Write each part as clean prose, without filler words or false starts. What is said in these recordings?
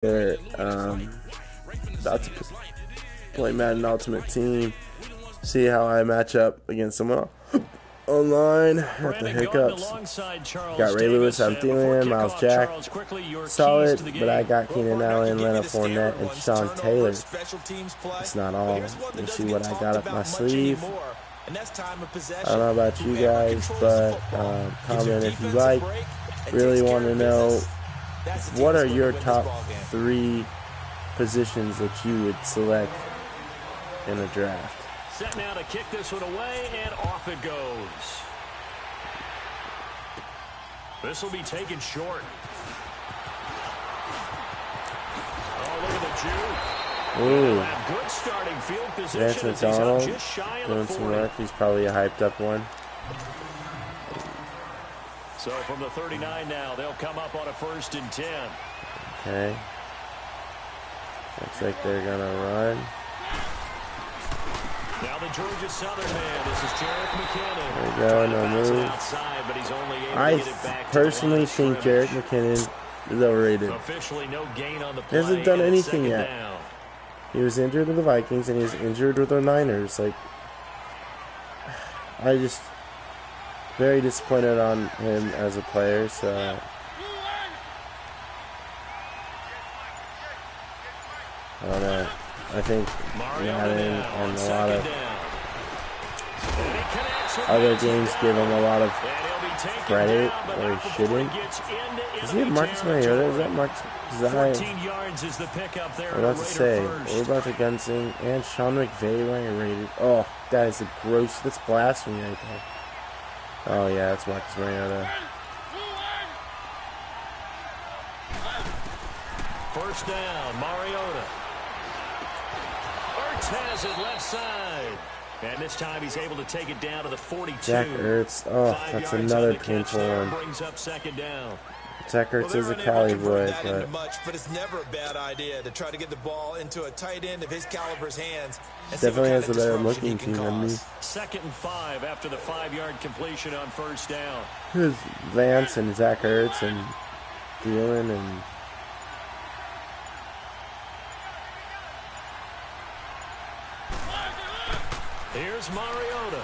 There, about to play Madden Ultimate Team. See how I match up against someone online. Got the hiccups. Got Ray Lewis, I'm Thielen, Miles Jack. Solid, but I got Keenan Allen, Leonard Fournette, and Sean Taylor. It's not all. We'll see what I got up my sleeve. I don't know about you guys, but comment if you like. Really want to know, what are your top 3 positions that you would select in a draft? Set now to kick this one away, and off it goes. This will be taken short. Oh, look at the juke. Ooh. Good starting field position. Vance McDonald doing some work. He's probably a hyped up one. So from the 39 now, they'll come up on a 1st and 10. Okay. Looks like they're going to run. Now the Georgia Southern man. This is Jerick McKinnon. There we go, no move. Outside, but he's only able I to get it back personally think Jerick McKinnon is overrated. Officially no gain on the He play. hasn't done anything yet. Down. He was injured with the Vikings and he was injured with the Niners. Like, I just very disappointed on him as a player. So I don't know. I think Madden and a lot of other games give him a lot of credit where he shouldn't. Does he have Marcus Mariota? Is that Marcus? Is that I'm about to say, we're about to Gunsing and Sean McVay wearing a rated. Oh, that is a gross. That's blasphemy right there. Oh yeah, that's Marcus Mariota. 1st down, Mariota. Ertz has it left side. And this time he's able to take it down to the 42. Zach Ertz. Oh, that's another painful one. Brings up 2nd down. Zach Ertz is a Cali boy, but it's never a bad idea to try to get the ball into a tight end of his caliber's hands. Definitely has a better looking team than me. 2nd and 5 after the 5-yard completion on 1st down. There's Vance and Zach Ertz and Thielen and here's Mariota.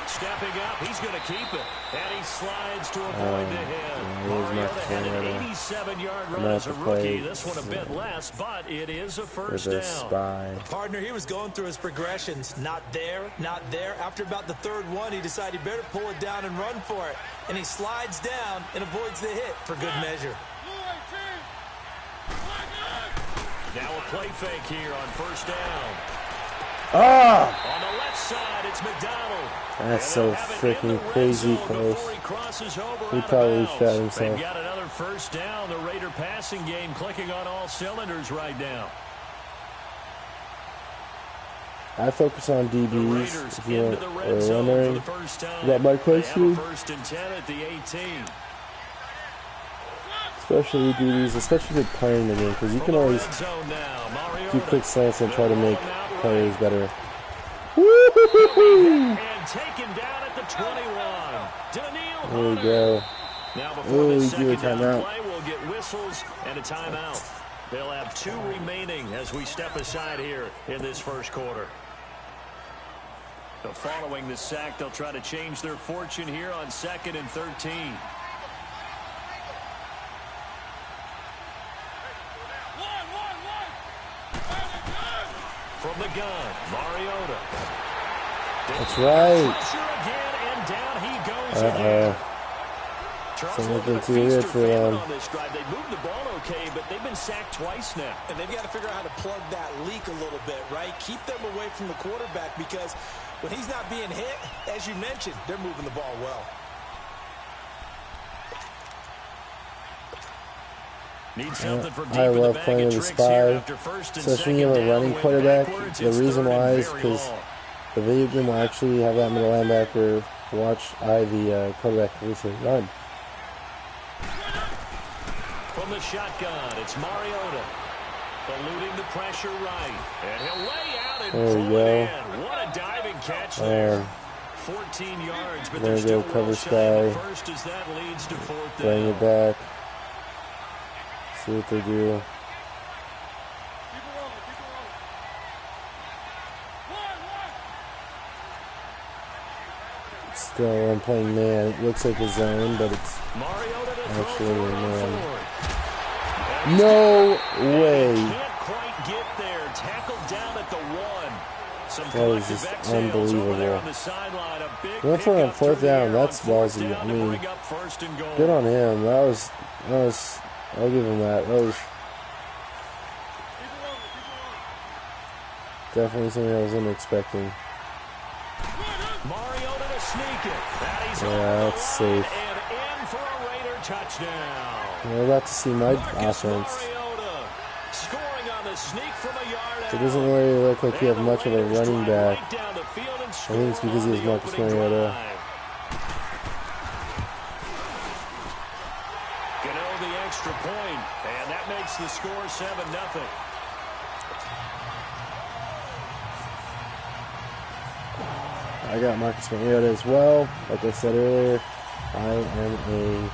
Stepping up, he's going to keep it. And he slides to avoid the hit. Mariota had an 87-yard run as a rookie. This one a bit less, but it is a 1st down. Spy. Partner, he was going through his progressions. Not there, not there. After about the 3rd one, he decided he better pull it down and run for it. And he slides down and avoids the hit for good measure. Now a play fake here on 1st down. Ah! On the left side, it's McDonald. That's so freaking crazy close. He probably shot himself. They've got another 1st down. The Raider passing game clicking on all cylinders right now. I focus on DBs, if you are wondering. Is that my question? 1st and 10 at the 18. Especially DBs, especially if you're playing the game, because you can always do quick slants and try to make players better. And taken down at the 21. There we go. Now before the second down timeout. play, we'll get whistles and a timeout. They'll have 2 remaining as we step aside here in this 1st quarter. So following the sack, they'll try to change their fortune here on 2nd and 13. From the gun, Mariota. That's right. Again, and down he goes again. Something too weird for them. On this drive. They moved the ball okay, but they've been sacked twice now. And they've got to figure out how to plug that leak a little bit, right? Keep them away from the quarterback, because when he's not being hit, as you mentioned, they're moving the ball well. I love playing the spy, especially when you have a running quarterback. The reason why is because the video game will actually have that middle linebacker watch the quarterback recently run. From the shotgun, it's Mariota. Eluding the pressure right. And he'll lay out and pull it in. What a diving catch there. 14 yards, but there's still cover sky. First as that leads to 4th down. Bring it back. See what they do. Still, I'm playing man. It looks like a zone, but it's actually a man. No way. That was just unbelievable. Went for a fourth down. That's ballsy. I mean, good on him. That was. I'll give him that. That was definitely something I wasn't expecting. Yeah, that's safe. We're about to see my offense. It doesn't really look like you have much of a running back. I think it's because he has Marcus Mariota. The extra point, and that makes the score 7-0. I got Marcus Mariota as well. Like I said earlier, I am a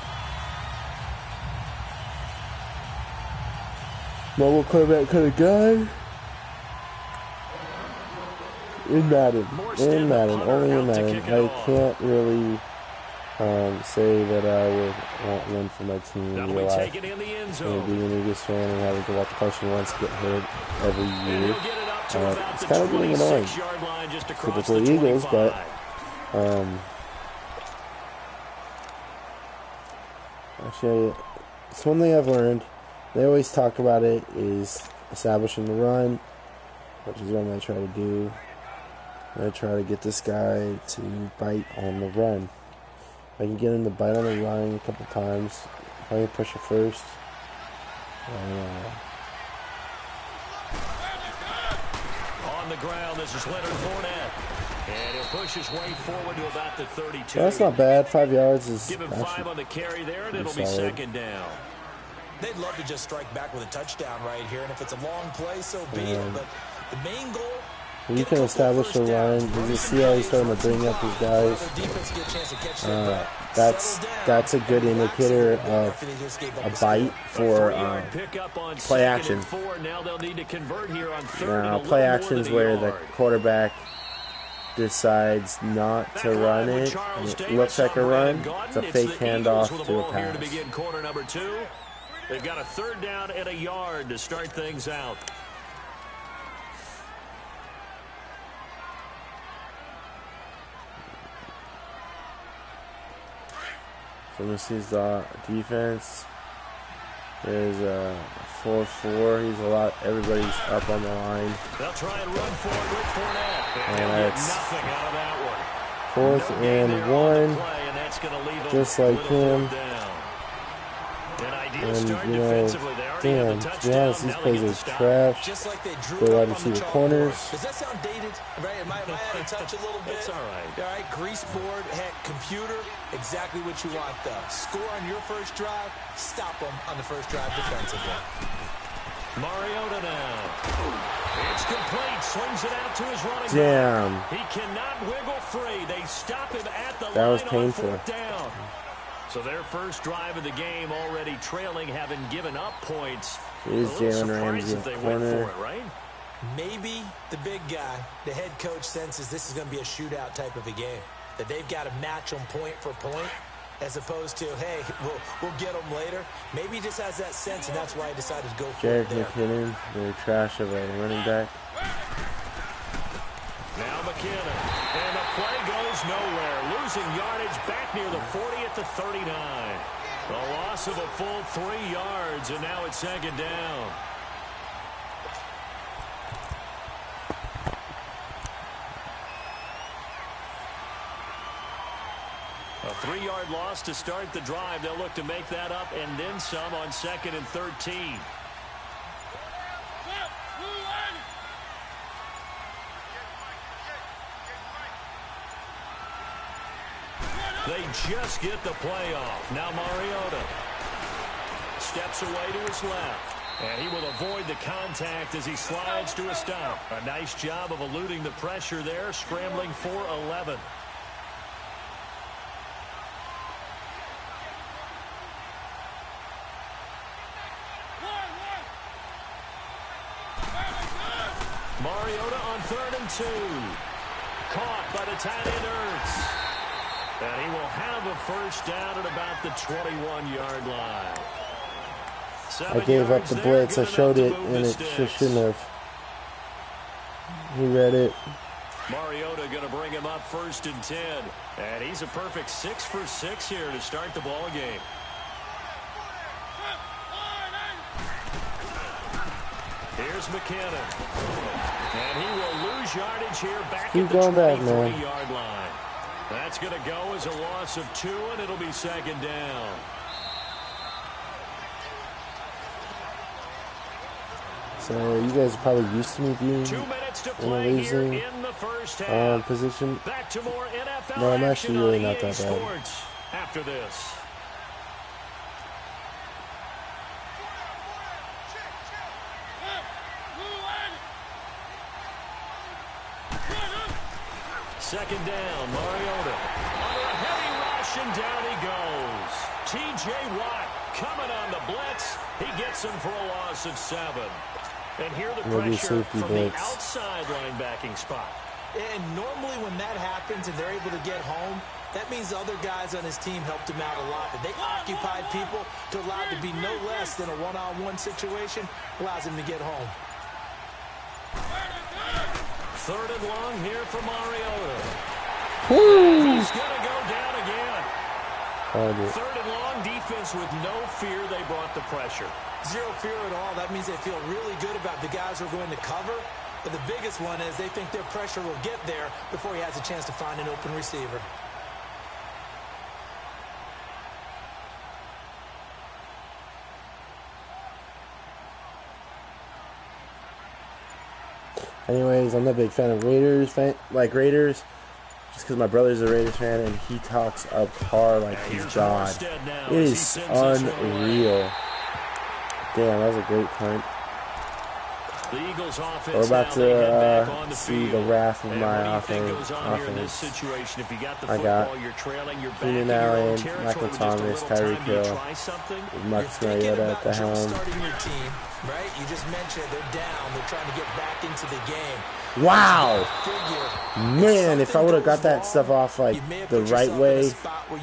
mobile quarterback kind of guy. In Madden, only in Madden. I can't really say that I would want one for my team in real life. Being an Eagles fan and having to watch Carson Wentz get hurt every year, it's kind of getting annoying. Typical Eagles, but actually, it's one thing I've learned. They always talk about it is establishing the run, which is what I'm going to try to do. I'm going to try to get this guy to bite on the run. If I can get him to bite on the run a couple times, if I can push it first. On the ground, this is Leonard Fournette. And he'll push his way forward to about the 32. Well, that's not bad. 5 yards is give him 5 on the carry there, and it'll be second down. They'd love to just strike back with a touchdown right here, and if it's a long play, so be it. But the main goal, you can establish the run. You just see how he's starting to bring up his guys. That's a good indicator of a bite for play action. Now, play action is where the quarterback decides not to run it. It looks like a run. It's a fake handoff to a pass. They've got a 3rd down and a yard to start things out. So this is the defense. There's a 4-4. He's a lot. Everybody's up on the line. They'll try and run forward with Fournette. And it's nothing out of that one. 4th and 1. Just like him. And, you know, damn, to be honest, these plays are trash. They wide receiver corners. Does that sound dated? Right? Am I out of touch a little bit? It's all right. Grease board, heck, computer, exactly what you want, though. Score on your first drive, stop them on the first drive defensively. Mariota now. It's complete. Swings it out to his running back. Damn. He cannot wiggle free. They stop him at the line. That was painful. On 4th down. So their first drive of the game already trailing, having given up points. Here's Jalen Ramsey in the corner. It, right? Maybe the big guy, the head coach, senses this is going to be a shootout type of a game. That they've got to match them point for point, as opposed to, hey, we'll get them later. Maybe he just has that sense, and that's why he decided to go for it there. McKinnon, the trash of a running back. Now McKinnon, and the play goes nowhere. Losing yardage back near the 40 at the 39. A loss of a full 3 yards, and now it's 2nd down. A 3-yard loss to start the drive. They'll look to make that up and then some on 2nd and 13. They just get the play off. Now Mariota steps away to his left. And he will avoid the contact as he slides to a stop. A nice job of eluding the pressure there, scrambling for 11. Mariota on 3rd and 2. Caught by the tight end Ertz. And he will have a first down at about the 21-yard line. I gave up the blitz. I showed it, and it shouldn't have. He read it. Mariota going to bring him up 1st and 10. And he's a perfect 6 for 6 here to start the ball game. Here's McKinnon. And he will lose yardage here back at the 23-yard line. That's going to go as a loss of 2, and it'll be 2nd down. So you guys are probably used to me being in a losing position. Back to more NFL no, I'm actually really not that bad. After this. Second down, Mariota. Under a heavy rush, and down he goes. T.J. Watt coming on the blitz. He gets him for a loss of 7. And here the pressure from the outside linebacking spot. And normally when that happens and they're able to get home, that means the other guys on his team helped him out a lot. That they occupied people to allow it to be no less than a one-on-one situation, allows him to get home. 3rd and long here for Mariota. He's going to go down again. 3rd and long, defense with no fear. They brought the pressure. Zero fear at all. That means they feel really good about the guys who are going to cover. But the biggest one is they think their pressure will get there before he has a chance to find an open receiver. Anyways, I'm not a big fan of Raiders, just because my brother's a Raiders fan and he talks up hard like he's God. It is unreal. Damn, that was a great punt. We're about to see the wrath of my offense. I got Keenan Allen, Michael Thomas, Tyreek Hill, Marcus Mariota at the helm. Right? You just mentioned they're down. They're trying to get back into the game. Wow! Man, if I would have got that stuff off like the right way,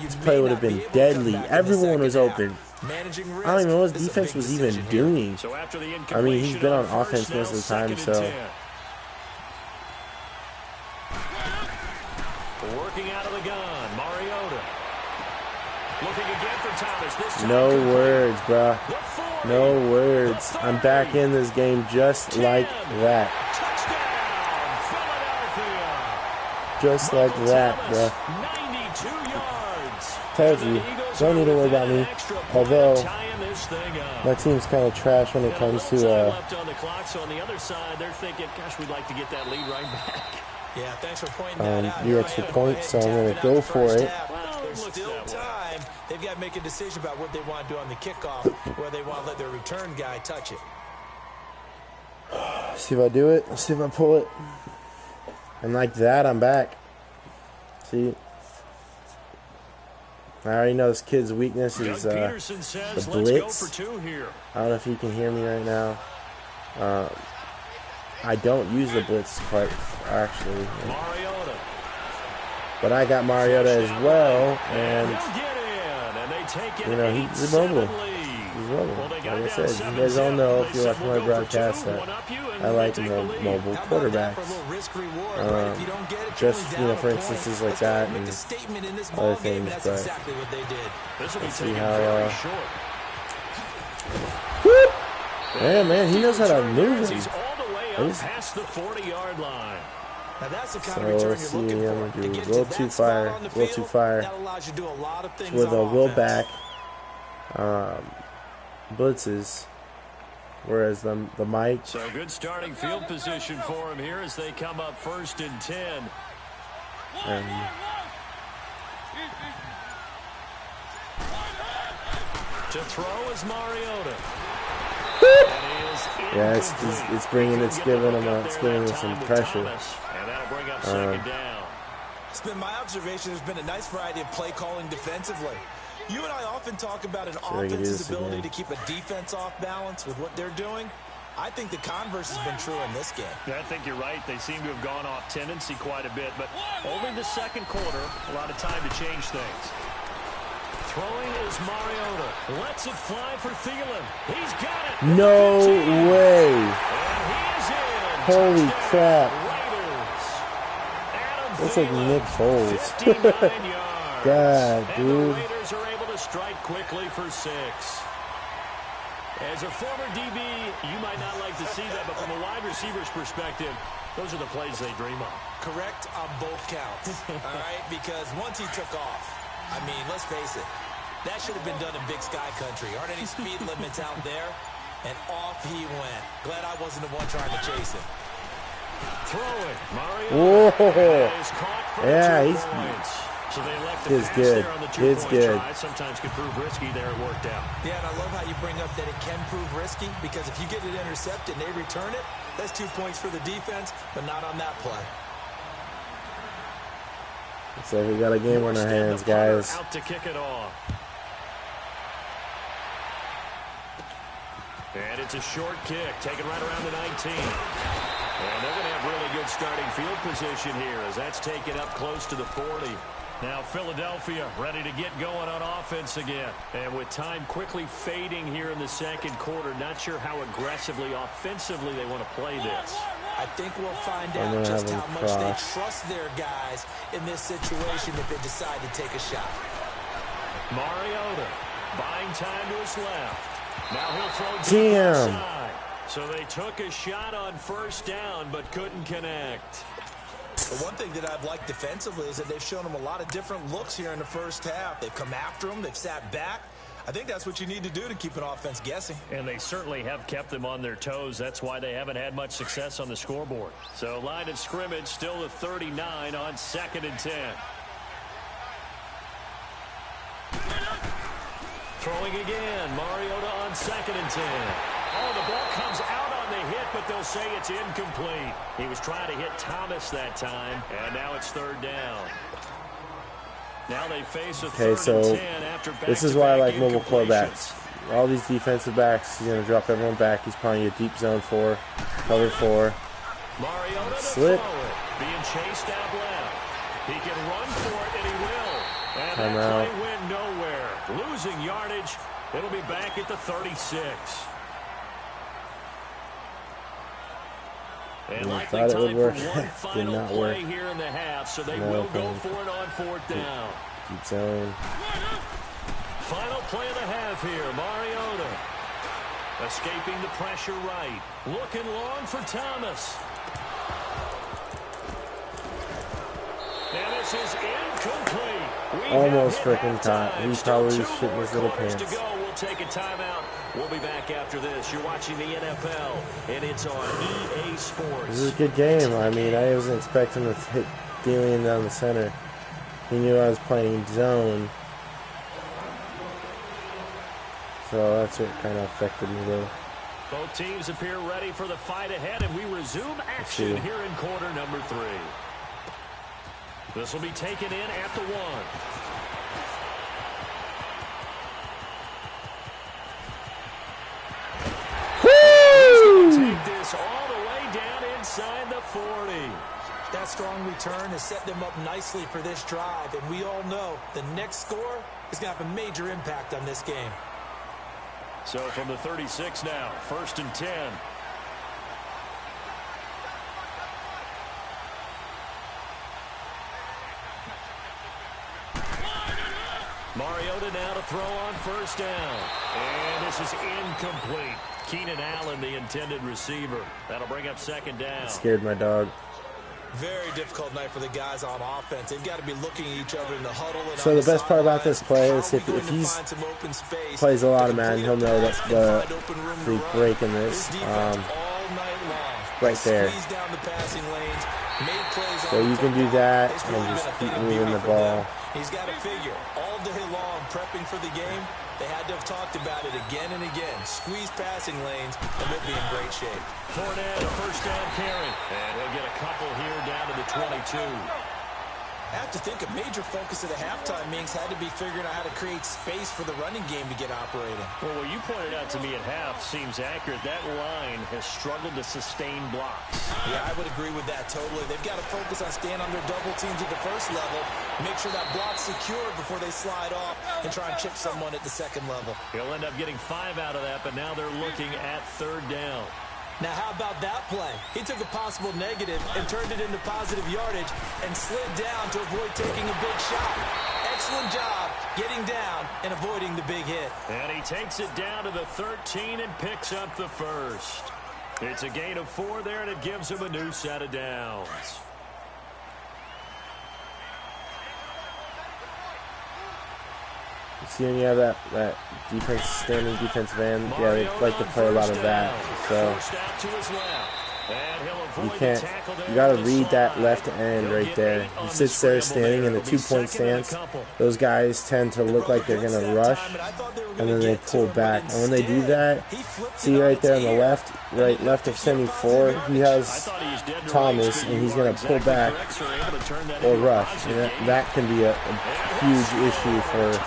this play would have been deadly. Everyone was open. I don't even know what his defense was even doing. I mean, he's been on offense most of the time, so. Working out of the gun, Mariota. Looking again for Thomas. This time no words, bruh. No words. I'm back in this game just like that. Just like that, bruh. 92 yards. Told you. Don't need to worry about me. Although my team's kind of trash when it comes to left on the clock, so on the other side they're thinking, gosh, we'd like to get that lead right back. Yeah, thanks for pointing that out. The extra point, so I'm going to go for it. There's still time. They've got to make a decision about what they want to do on the kickoff, where they want to let their return guy touch it. See if I do it. See if I pull it. And like that, I'm back. See? I already know this kid's weakness is the blitz. I don't know if you can hear me right now. I don't use the blitz quite, actually. But I got Mariota as well, and, you know, he's mobile. He's mobile. Like I said, you guys all know if you watch my broadcast that I like mobile quarterbacks. Just, you know, for instances like that and other things, but let's see how, whoop! Yeah, man, he knows how to move him. Past the 40-yard line. Now that's the kind of return you're looking for. I'm going to do will to fire, that allows you to do a lot of things with a will back blitzes, whereas the Mike. So good starting field position for him here as they come up 1st and 10. To throw is Mariota. Yeah, it's giving him some pressure. And that'll bring up 2nd down. It's been my observation. There's been a nice variety of play calling defensively. You and I often talk about an offense's ability to keep a defense off balance with what they're doing. I think the converse has been true in this game. Yeah, I think you're right. They seem to have gone off tendency quite a bit, but only the second quarter, a lot of time to change things. Throwing is Mariota. Lets it fly for Thielen. He's got it. No way. And he is in. Holy crap. Raiders. Looks like Nick Foles. 59 yards. God, and dude. the Raiders are able to strike quickly for 6. As a former DB, you might not like to see that, but from a wide receiver's perspective, those are the plays they dream of. Correct on both counts, all right? Because once he took off, I mean, let's face it, that should have been done in Big Sky Country. Aren't any speed limits out there? And off he went. Glad I wasn't the one trying to chase him. Throw it. Mario is caught for yeah, 2 he's points. So they elect to Kid's pass good. there on the 2-point Kid's good. try. Sometimes could prove risky. There it worked out. Yeah, and I love how you bring up that it can prove risky, because if you get it intercepted and they return it, that's 2 points for the defense, but not on that play. Looks like we got a game on our hands, guys. Out to kick it off. And it's a short kick, taken right around the 19. And they're going to have really good starting field position here as that's taken up close to the 40. Now Philadelphia ready to get going on offense again. And with time quickly fading here in the second quarter, not sure how aggressively, offensively they want to play this. I think we'll find out just how much they trust their guys in this situation if they decide to take a shot. Mariota buying time to his left. Now he'll throw deep inside. So they took a shot on first down but couldn't connect. The one thing that I've liked defensively is that they've shown them a lot of different looks here in the first half. They've come after them. They've sat back. I think that's what you need to do to keep an offense guessing. And they certainly have kept them on their toes. That's why they haven't had much success on the scoreboard. So line of scrimmage still the 39 on 2nd and 10. Throwing again. Mariota on 2nd and 10. Oh, the ball comes out on the hit, but they'll say it's incomplete. He was trying to hit Thomas that time, and now it's 3rd down. Now they face a 3rd and 10 after this is why I like mobile quarterbacks. All these defensive backs, he's going to drop everyone back. He's playing a deep zone 4, cover 4. Mariota Slip. Being chased out left. He can run for it, and he will. And Time that out. play went nowhere. Losing yardage. It'll be back at the 36. And likely thought it time would work. for one Did final not play work. here in the half, so they No will problem. go for it on 4th down. Deep zone. Final play of the half here. Mariota escaping the pressure right. Looking long for Thomas. And this is incomplete. We Almost have hit freaking caught. halftime. He Still probably 2 shit in more his little quarters pants. to go. We'll take a timeout. We'll be back after this. You're watching the NFL, and it's on EA Sports. This is a good game. I mean, I wasn't expecting to hit Thielen down the center. He knew I was playing zone. So that's what kind of affected me, though. Both teams appear ready for the fight ahead, and we resume action here in quarter number 3. This will be taken in at the 1. Take this all the way down inside the 40. That strong return has set them up nicely for this drive, and we all know the next score is going to have a major impact on this game. So from the 36 now, 1st and 10. Mariota now to throw on 1st down. And this is incomplete. Keenan Allen, the intended receiver. That'll bring up 2nd down. Scared my dog. Very difficult night for the guys on offense. They've got to be looking at each other in the huddle. And So the best part about this play is if he plays a lot of Madden, he'll know that's the break in this. Right there. So you can do that and just keep moving the ball. He's got to figure all day long prepping for the game. They had to have talked about it again and again. Squeeze passing lanes, and they'll be in great shape. Fournette, a 1st down carry. And he'll get a couple here down to the 22. I have to think a major focus of the halftime meetings had to be figuring out how to create space for the running game to get operating. Well, what you pointed out to me at half seems accurate. That line has struggled to sustain blocks. Yeah, I would agree with that totally. They've got to focus on staying on their double teams at the first level, make sure that block's secure before they slide off and try and chip someone at the second level. He'll end up getting 5 out of that, but now they're looking at 3rd down. Now, how about that play? He took a possible negative and turned it into positive yardage and slid down to avoid taking a big shot. Excellent job getting down and avoiding the big hit. And he takes it down to the 13 and picks up the first. It's a gain of 4 there, and it gives him a new set of downs. See, when you have that defense, standing defensive end, yeah, they like to play a lot of that. So you got to read that left end right there. He sits there standing in a 2-point stance. Those guys tend to look like they're going to rush, and then they pull back. And when they do that, see right there on the left of 74, he has Thomas, and he's going to pull back or rush. And that can be a huge issue for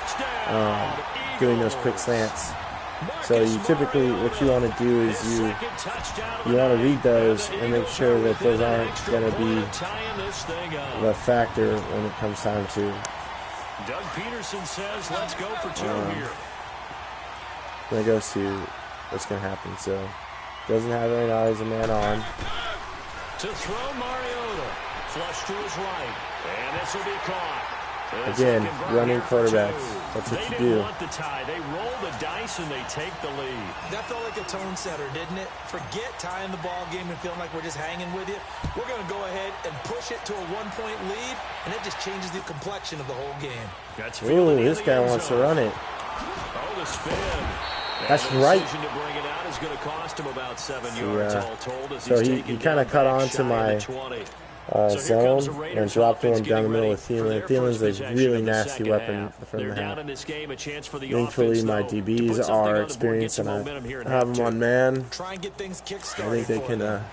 doing those quick slants. So you typically, what you want to do is you want to read those and make sure that those aren't going to be the factor when it comes time to. Doug Peterson says, "Let's go for 2 here." When it goes to what's going to happen, so doesn't have it right now. He's a man on. To throw Mariota, flush to his right, and this will be caught. Again, running quarterbacks. That's what you do. Want the tie. They roll the dice and they take the lead. That felt like a tone setter, didn't it? Forget tying the ball game and feeling like we're just hanging with you. We're going to go ahead and push it to a 1-point lead, and that just changes the complexion of the whole game. Ooh, this guy wants to run it. Oh, the spin. That's right. To bring it out is going to cost him about 7 yards all told, as so he kind of cut on to my zone and dropped one down the middle of Thielen. Thielen's a really nasty weapon from the half. Thankfully, my DBs are experienced, and I have them on man. I think they can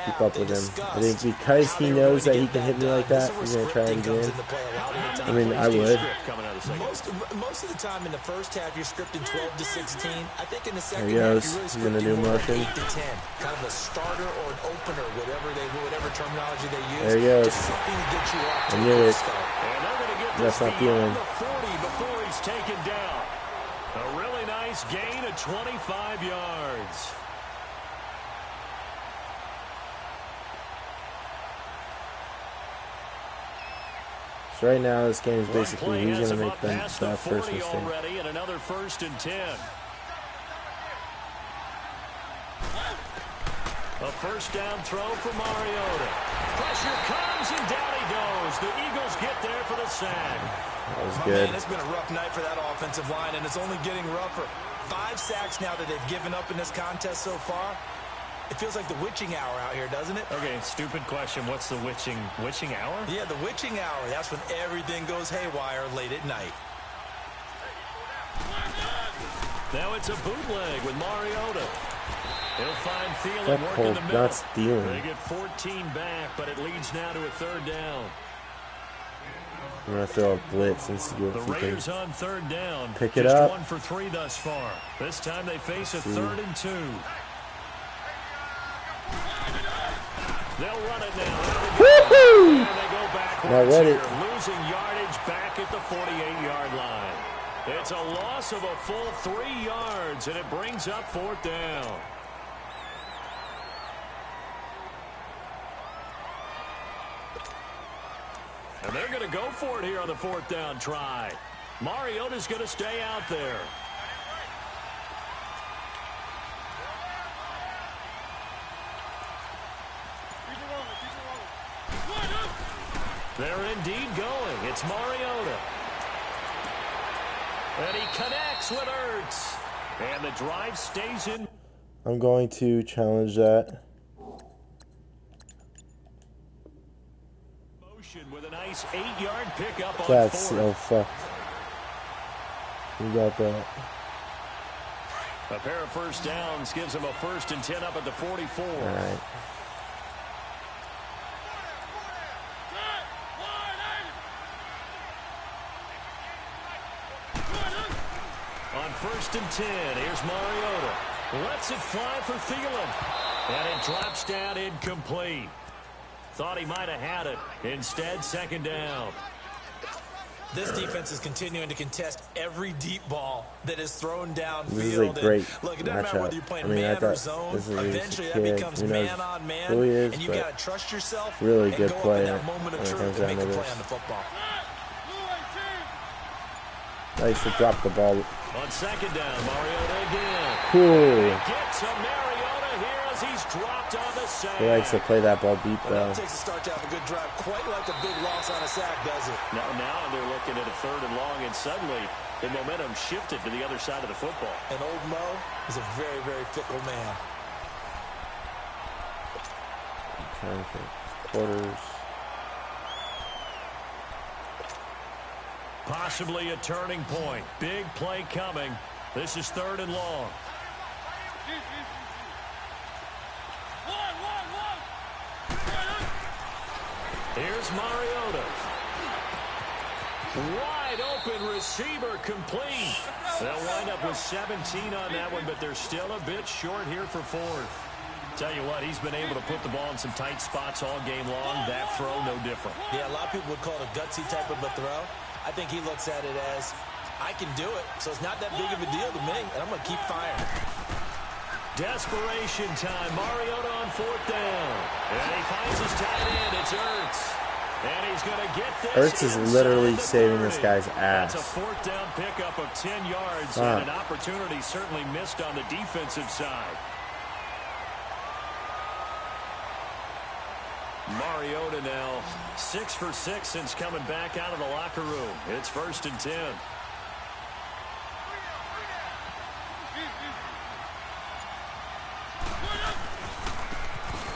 keep up with him. I think because he knows that he can hit me like that, he's going to try it again. I mean, I would. Most of the time in the first half, you're scripting 12 to 16. I think in the second half, you're really scripting 8 to 10. Kind of a starter or an opener, whatever terminology they use. There he goes. Just something to get you off. I knew it. And they're going to get that's not feeling. 40 before he's taken down. A really nice gain of 25 yards. So right now, this game is basically who's going to make that first mistake. Already, and another 1st and 10. A 1st down throw for Mariota. Pressure comes, and down he goes. The Eagles get there for the sack. That was good. Man, it's been a rough night for that offensive line, and it's only getting rougher. 5 sacks now that they've given up in this contest so far. It feels like the witching hour out here, doesn't it? Okay, stupid question. What's the witching hour? Yeah, the witching hour. That's when everything goes haywire late at night. Now it's a bootleg with Mariota. He'll find Thielen working the middle. That's Thielen. They get 14 back, but it leads now to a 3rd down. I'm going to throw a blitz and see if the he Raiders can on 3rd down. Pick it up. 1 for 3 thus far. This time they face a 3rd and 2. They'll run it now. Woohoo! And they go backwards here, losing yardage back at the 48-yard line. It's a loss of a full 3 yards, and it brings up 4th down. And they're going to go for it here on the 4th down try. Mariota's going to stay out there. They're indeed going. It's Mariota. And he connects with Ertz. And the drive stays in. I'm going to challenge that. With a nice 8-yard pickup on That's 4th. so fucked. We got that. A pair of 1st downs gives him a 1st and 10 up at the 44. All right. 1st and 10. Here's Mariota. Lets it fly for Thielen. And it drops down incomplete. Thought he might have had it. Instead, 2nd down. This defense is continuing to contest every deep ball that is thrown downfield. This is a great look, it doesn't matter whether you're playing man or zone. Eventually, that becomes man on man, and you got to trust yourself. Really and good go player. Up in that moment of truth and make a play on the football. Nice to drop the ball. On 2nd down, Mariota again. Cool. Get to Mariota here as he's dropped on the sack. He likes to play that ball deep, though. It takes a start to have a good drive. Quite like a big loss on a sack, does it? Now they're looking at a 3rd and long, and suddenly the momentum shifted to the other side of the football. And old Mo is a very, very fickle man. Time for quarters. Possibly a turning point. Big play coming. This is 3rd and long. Here's Mariota. Wide open receiver complete. They'll wind up with 17 on that one, but they're still a bit short here for 4th. Tell you what, he's been able to put the ball in some tight spots all game long. That throw, no different. Yeah, a lot of people would call it a gutsy type of a throw. I think he looks at it as, I can do it, so it's not that big of a deal to me, and I'm going to keep firing. Desperation time. Mariota on 4th down. And he finds his tight end. It's Ertz. And he's going to get this. Ertz is literally saving this guy's ass. That's a 4th down pickup of 10 yards. And an opportunity certainly missed on the defensive side. Mariota now 6 for 6 since coming back out of the locker room. It's 1st and 10.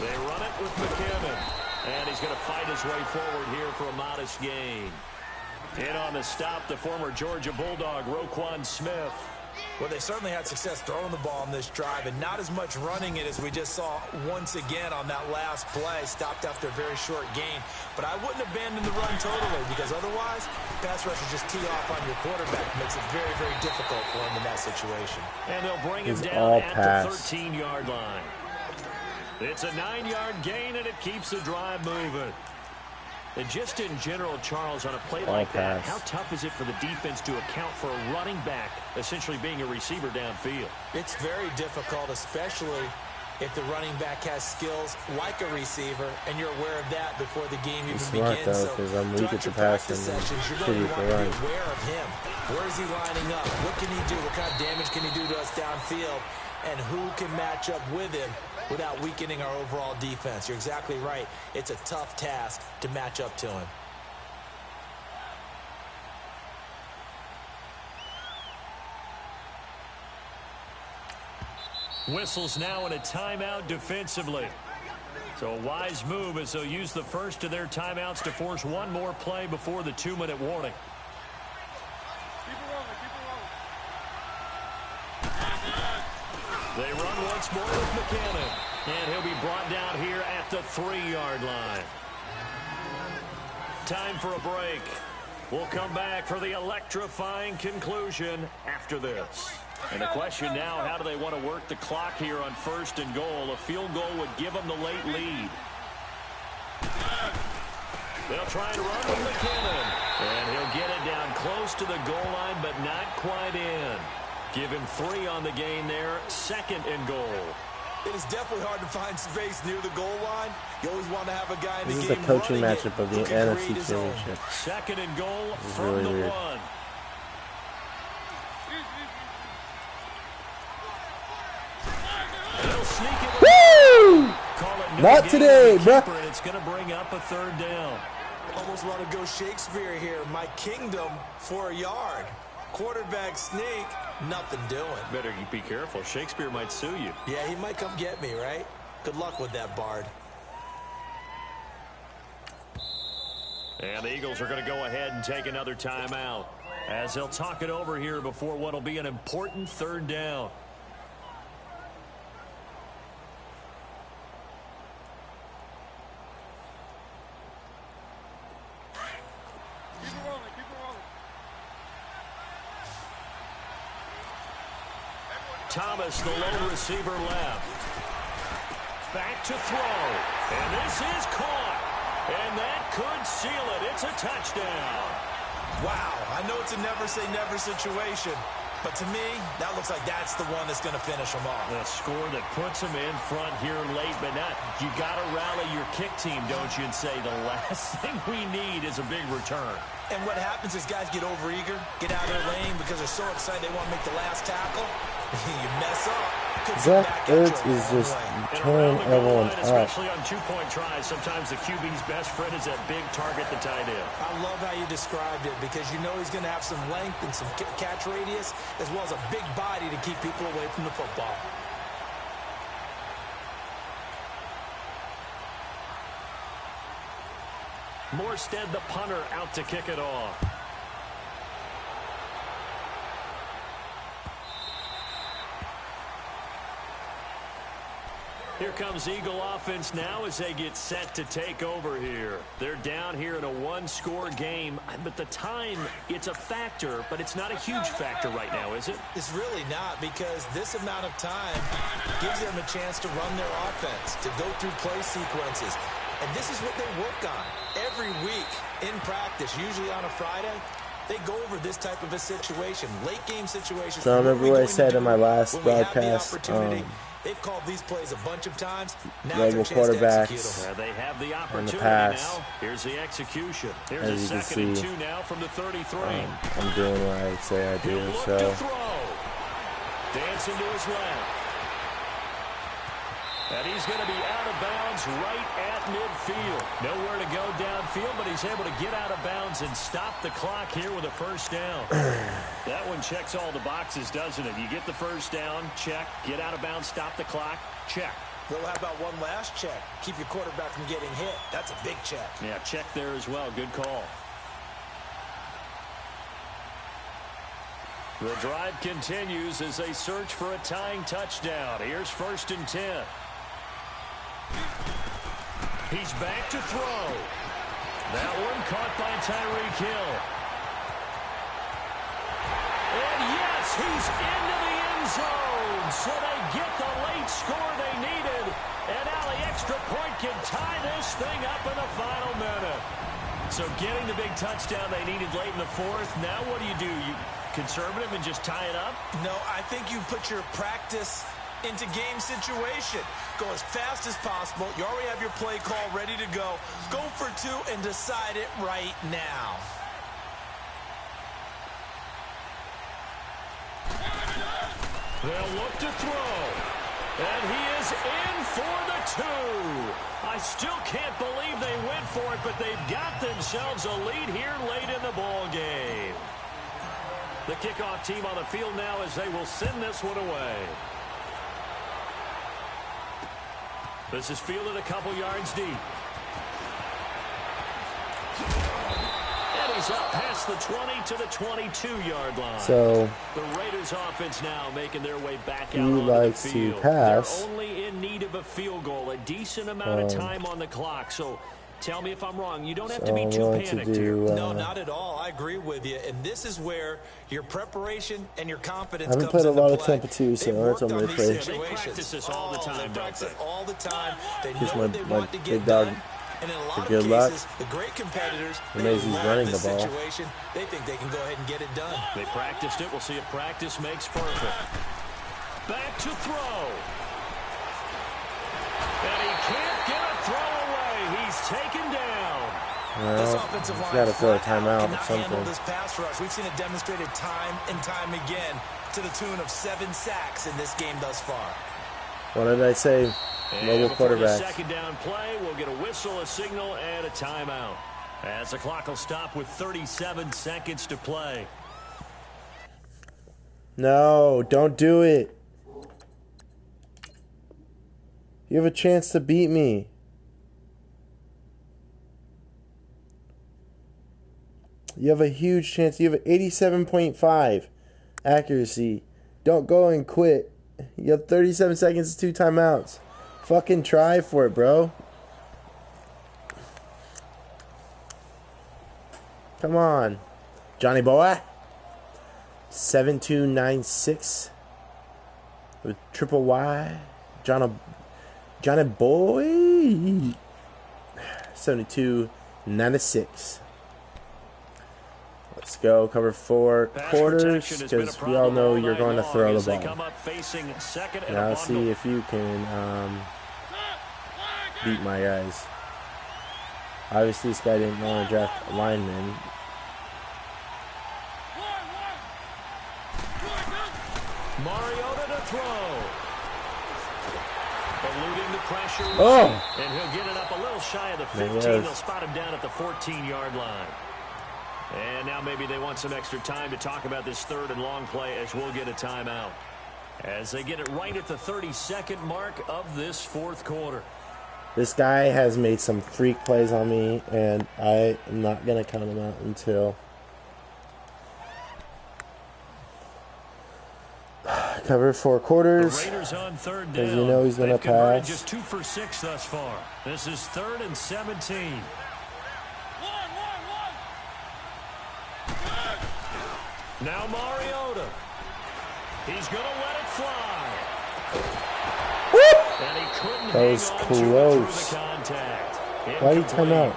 They run it with McKinnon. And he's going to fight his way forward here for a modest gain. In on the stop, the former Georgia Bulldog, Roquan Smith. Well, they certainly had success throwing the ball on this drive, and not as much running it as we just saw once again on that last play. Stopped after a very short gain. But I wouldn't abandon the run totally, because otherwise, pass rushers just tee off on your quarterback. Makes it very, very difficult for him in that situation. And they'll bring him down at the 13-yard line. It's a 9-yard gain, and it keeps the drive moving. And just in general, Charles, on a play like that, how tough is it for the defense to account for a running back essentially being a receiver downfield? It's very difficult, especially if the running back has skills like a receiver, and you're aware of that before the game even begins. Though, because I'm weak at the pass and you're going to want to be aware of him. Where is he lining up? What can he do? What kind of damage can he do to us downfield? And who can match up with him without weakening our overall defense? You're exactly right. It's a tough task to match up to him. Whistles now in a timeout defensively. So a wise move as they'll use the first of their timeouts to force one more play before the 2-minute warning. They run once more with McKinnon. And he'll be brought down here at the 3-yard line. Time for a break. We'll come back for the electrifying conclusion after this. And the question now, how do they want to work the clock here on 1st and goal? A field goal would give them the late lead. They'll try to run with McKinnon. And he'll get it down close to the goal line, but not quite in. Give him 3 on the gain there. 2nd and goal. It is definitely hard to find space near the goal line. You always want to have a guy in the game. This is the coaching matchup of the NFC Championship. 2nd and goal from the 1. Woo! Not today, bro. It's going to bring up a 3rd down. Almost want to go Shakespeare here. My kingdom for a yard. Quarterback sneak, nothing doing. Better be careful. Shakespeare might sue you. Yeah, he might come get me, right? Good luck with that, Bard. And the Eagles are going to go ahead and take another timeout as they'll talk it over here before what will be an important 3rd down. Thomas, the lone receiver left. Back to throw. And this is caught. And that could seal it. It's a touchdown. Wow, I know it's a never-say-never situation, but to me, that looks like that's the one that's going to finish them off. The score that puts them in front here late, but not. You got to rally your kick team, don't you, and say the last thing we need is a big return. And what happens is guys get overeager, get out of their lane because they're so excited they want to make the last tackle. You mess up. Zach Ertz is just turning everyone up. Especially on two-point tries, sometimes the QB's best friend is that big target, the tight end. I love how you described it because you know he's going to have some length and some catch radius as well as a big body to keep people away from the football. Morstead, the punter, out to kick it off. Here comes Eagle offense now as they get set to take over here. They're down here in a one-score game, but the time, it's a factor, but it's not a huge factor right now, is it? It's really not because this amount of time gives them a chance to run their offense, to go through play sequences. And this is what they work on every week in practice, usually on a Friday. They go over this type of a situation, late-game situations. So I remember what I said in my last broadcast. They've called these plays a bunch of times. Now Rebel quarterbacks. They have the opportunity pass. now. Here's the execution. Here's As a you second and can see, 2 now from the 33. I'm doing what I say I do. He'll look So to throw. Dancing to his left. And he's going to be out of bounds right at midfield. Nowhere to go downfield, but he's able to get out of bounds and stop the clock here with a first down. That one checks all the boxes, doesn't it? You get the first down, check. Get out of bounds, stop the clock, check. Well, how about one last check? Keep your quarterback from getting hit. That's a big check. Yeah, check there as well. Good call. The drive continues as they search for a tying touchdown. Here's 1st and 10. He's back to throw. That one caught by Tyreek Hill. And yes, he's into the end zone. So they get the late score they needed. And now the extra point can tie this thing up in the final minute. So getting the big touchdown they needed late in the fourth. Now what do? You conservative and just tie it up? No, I think you put your practice into game situation. Go as fast as possible. You already have your play call ready to go. Go for 2 and decide it right now. They'll look to throw. And he is in for the 2. I still can't believe they went for it, but they've got themselves a lead here late in the ball game. The kickoff team on the field now as they will send this one away. This is fielded a couple yards deep. And he's up past the 20 to the 22-yard line. So the Raiders offense now making their way back out he onto likes the field. to pass. They're only in need of a field goal, a decent amount of time on the clock. So tell me if I'm wrong. You don't have to be too panicked here. No, not at all. I agree with you. And this is where your preparation and your confidence I haven't comes played a lot of play. Tampa 2, so that's on my play. They practice this all the time, they practice it all the time. They Just know what they want to get big dog. done. And in a lot Good of luck. cases, the great competitors, Amazing they he's love running this the ball. situation. They think they can go ahead and get it done. They practiced it. We'll see if practice makes perfect. Back to throw. And he can't get a throw away. He's taken down. This Well, offensive he's line got to throw a timeout or cannot handle something. this pass rush. We've seen it demonstrated time and time again to the tune of 7 sacks in this game thus far. What did I say? Mobile before the quarterback. second down play, we'll get a whistle, a signal, and a timeout. As the clock will stop with 37 seconds to play. No, don't do it. You have a chance to beat me. You have a huge chance. You have an 87.5 accuracy. Don't go and quit. You have 37 seconds, 2 timeouts. Fucking try for it, bro. Come on. Johnny boy. 7296. with Triple Y. Johnny Boy. 72-96. Let's go. Cover 4 quarters, because we all know you're going to throw the ball. Now see if you can beat my guys. Obviously, this guy didn't want to draft a lineman. Mariota to throw. Eluding the pressure. Oh! And he'll get it up a little shy of the 15. They'll spot him down at the 14-yard line. And now maybe they want some extra time to talk about this 3rd and long play, as we'll get a timeout. As they get it right at the 32nd mark of this 4th quarter. This guy has made some freak plays on me, and I am not going to count him out until cover 4 quarters. Because you know he's going to pass. Just 2 for 6 thus far. This is 3rd and 17. Now Mariota. He's going to let it fly. And he couldn't that was close. Why did he time out?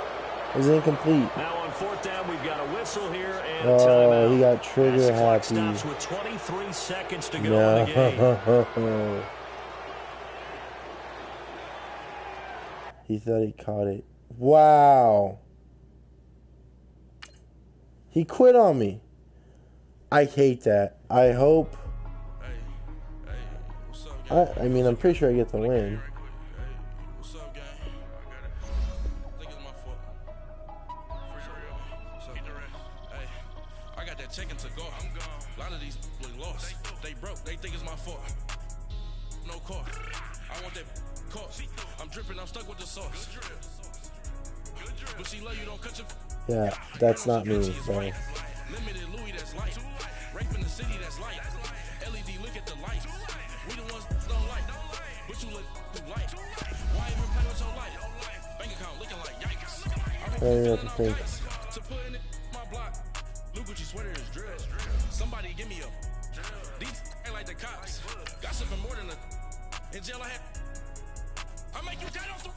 It was incomplete. Now on 4th down, we've got a whistle here and oh, he got trigger happy. Stops with 23 seconds to go in the game. He thought he caught it. Wow. He quit on me. I hate that. I hope. I mean, I'm pretty sure I get the win. I got that chicken to go. A lot of these boys lost. They broke. They think it's my fault. No car. I want that car. I'm dripping. I'm stuck with the sauce. But she love you, don't cut your. Yeah, that's not me, bro. Limited Louis, that's light. Rape in the city, that's light. LED, look at the lights. We the ones that don't like. But you look too light. Why even play with your life? Bank account looking like yikes. I don't know what to think. To put in my block. Look what you sweater is drill. Somebody give me a. These ain't like the cops. Gossiping more than a. In jail I had. I make you dead off the.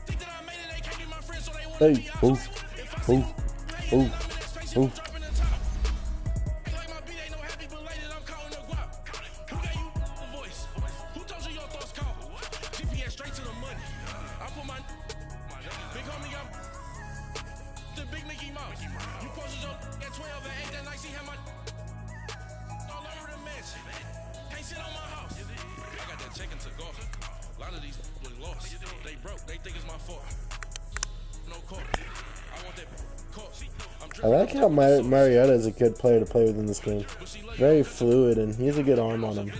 Think that I made it, they can't be my friends, so they want to be Oof. I like how Mariota is a good player to play with in this game. Very fluid, and he has a good arm on him.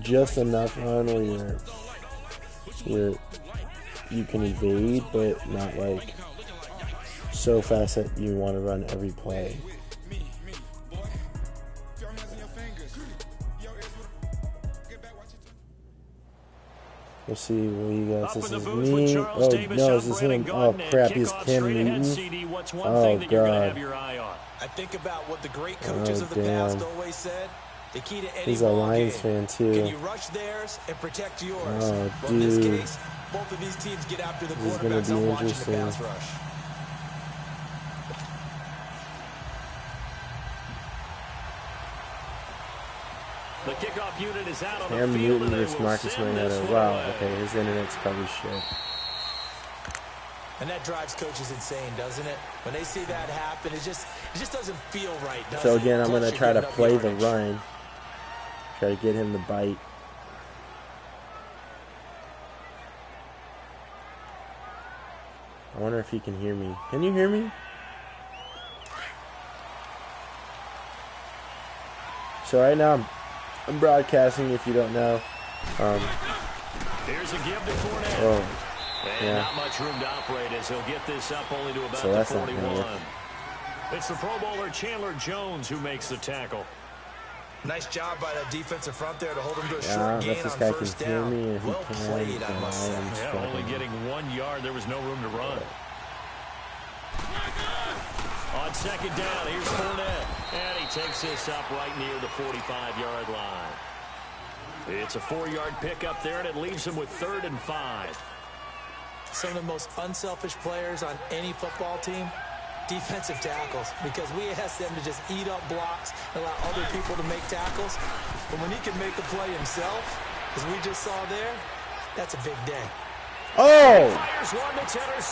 Just enough on where you can evade, but not like so fast that you want to run every play. Let's see what he got. This is me. Oh, no, this is him. Oh, crap, he's Cam Newton. Oh, God. I think about what the great coaches of the past always said. The key to any he's a Lions fan, too. Can you rush theirs and protect yours? Oh, well, in this dude. case, both of these teams get after the This is going quarterbacks to be on watching the interesting. pass rush. The kickoff unit is out on Cam the field. Newton versus Marcus Mariota. Wow, okay, his internet's probably shit. And that drives coaches insane, doesn't it? When they see that happen, it just doesn't feel right, does So it? again, I'm Plus, going to you're try to giving up play the yardage. run. Try to get him to bite. I wonder if he can hear me. Can you hear me? So right now, I'm broadcasting, if you don't know. Here's a give to Fournette. Oh, And yeah. not much room to operate as he'll get this up only to about So the that's not 41. gonna work. It's the Pro Bowler Chandler Jones who makes the tackle. Nice job by that defensive front there to hold him to a Yeah, short if gain this on guy first can hear down. me, and if he Well can, played, I then must I say. am Yeah, struggling. only getting 1 yard. There was no room to run. On second down, here's Fournette. And he takes this up right near the 45-yard line. It's a 4-yard pickup there, and it leaves him with 3rd and 5. Some of the most unselfish players on any football team, defensive tackles, because we ask them to just eat up blocks and allow other people to make tackles. But when he can make a play himself, as we just saw there, that's a big day. Oh!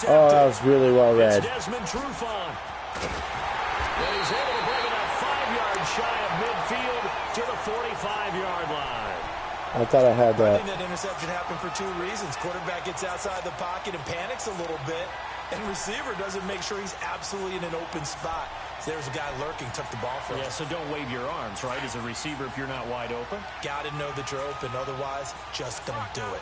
Oh, that was really well read. It's Desmond Trufant. And he's able to bring it up 5 yards shy of midfield to the 45-yard line. I thought I had that. I think that interception happened for 2 reasons. Quarterback gets outside the pocket and panics a little bit, and receiver doesn't make sure he's absolutely in an open spot. So there's a guy lurking, took the ball from him. Yeah, so don't wave your arms, right, as a receiver if you're not wide open. Got to know that you're open. Otherwise, just don't do it.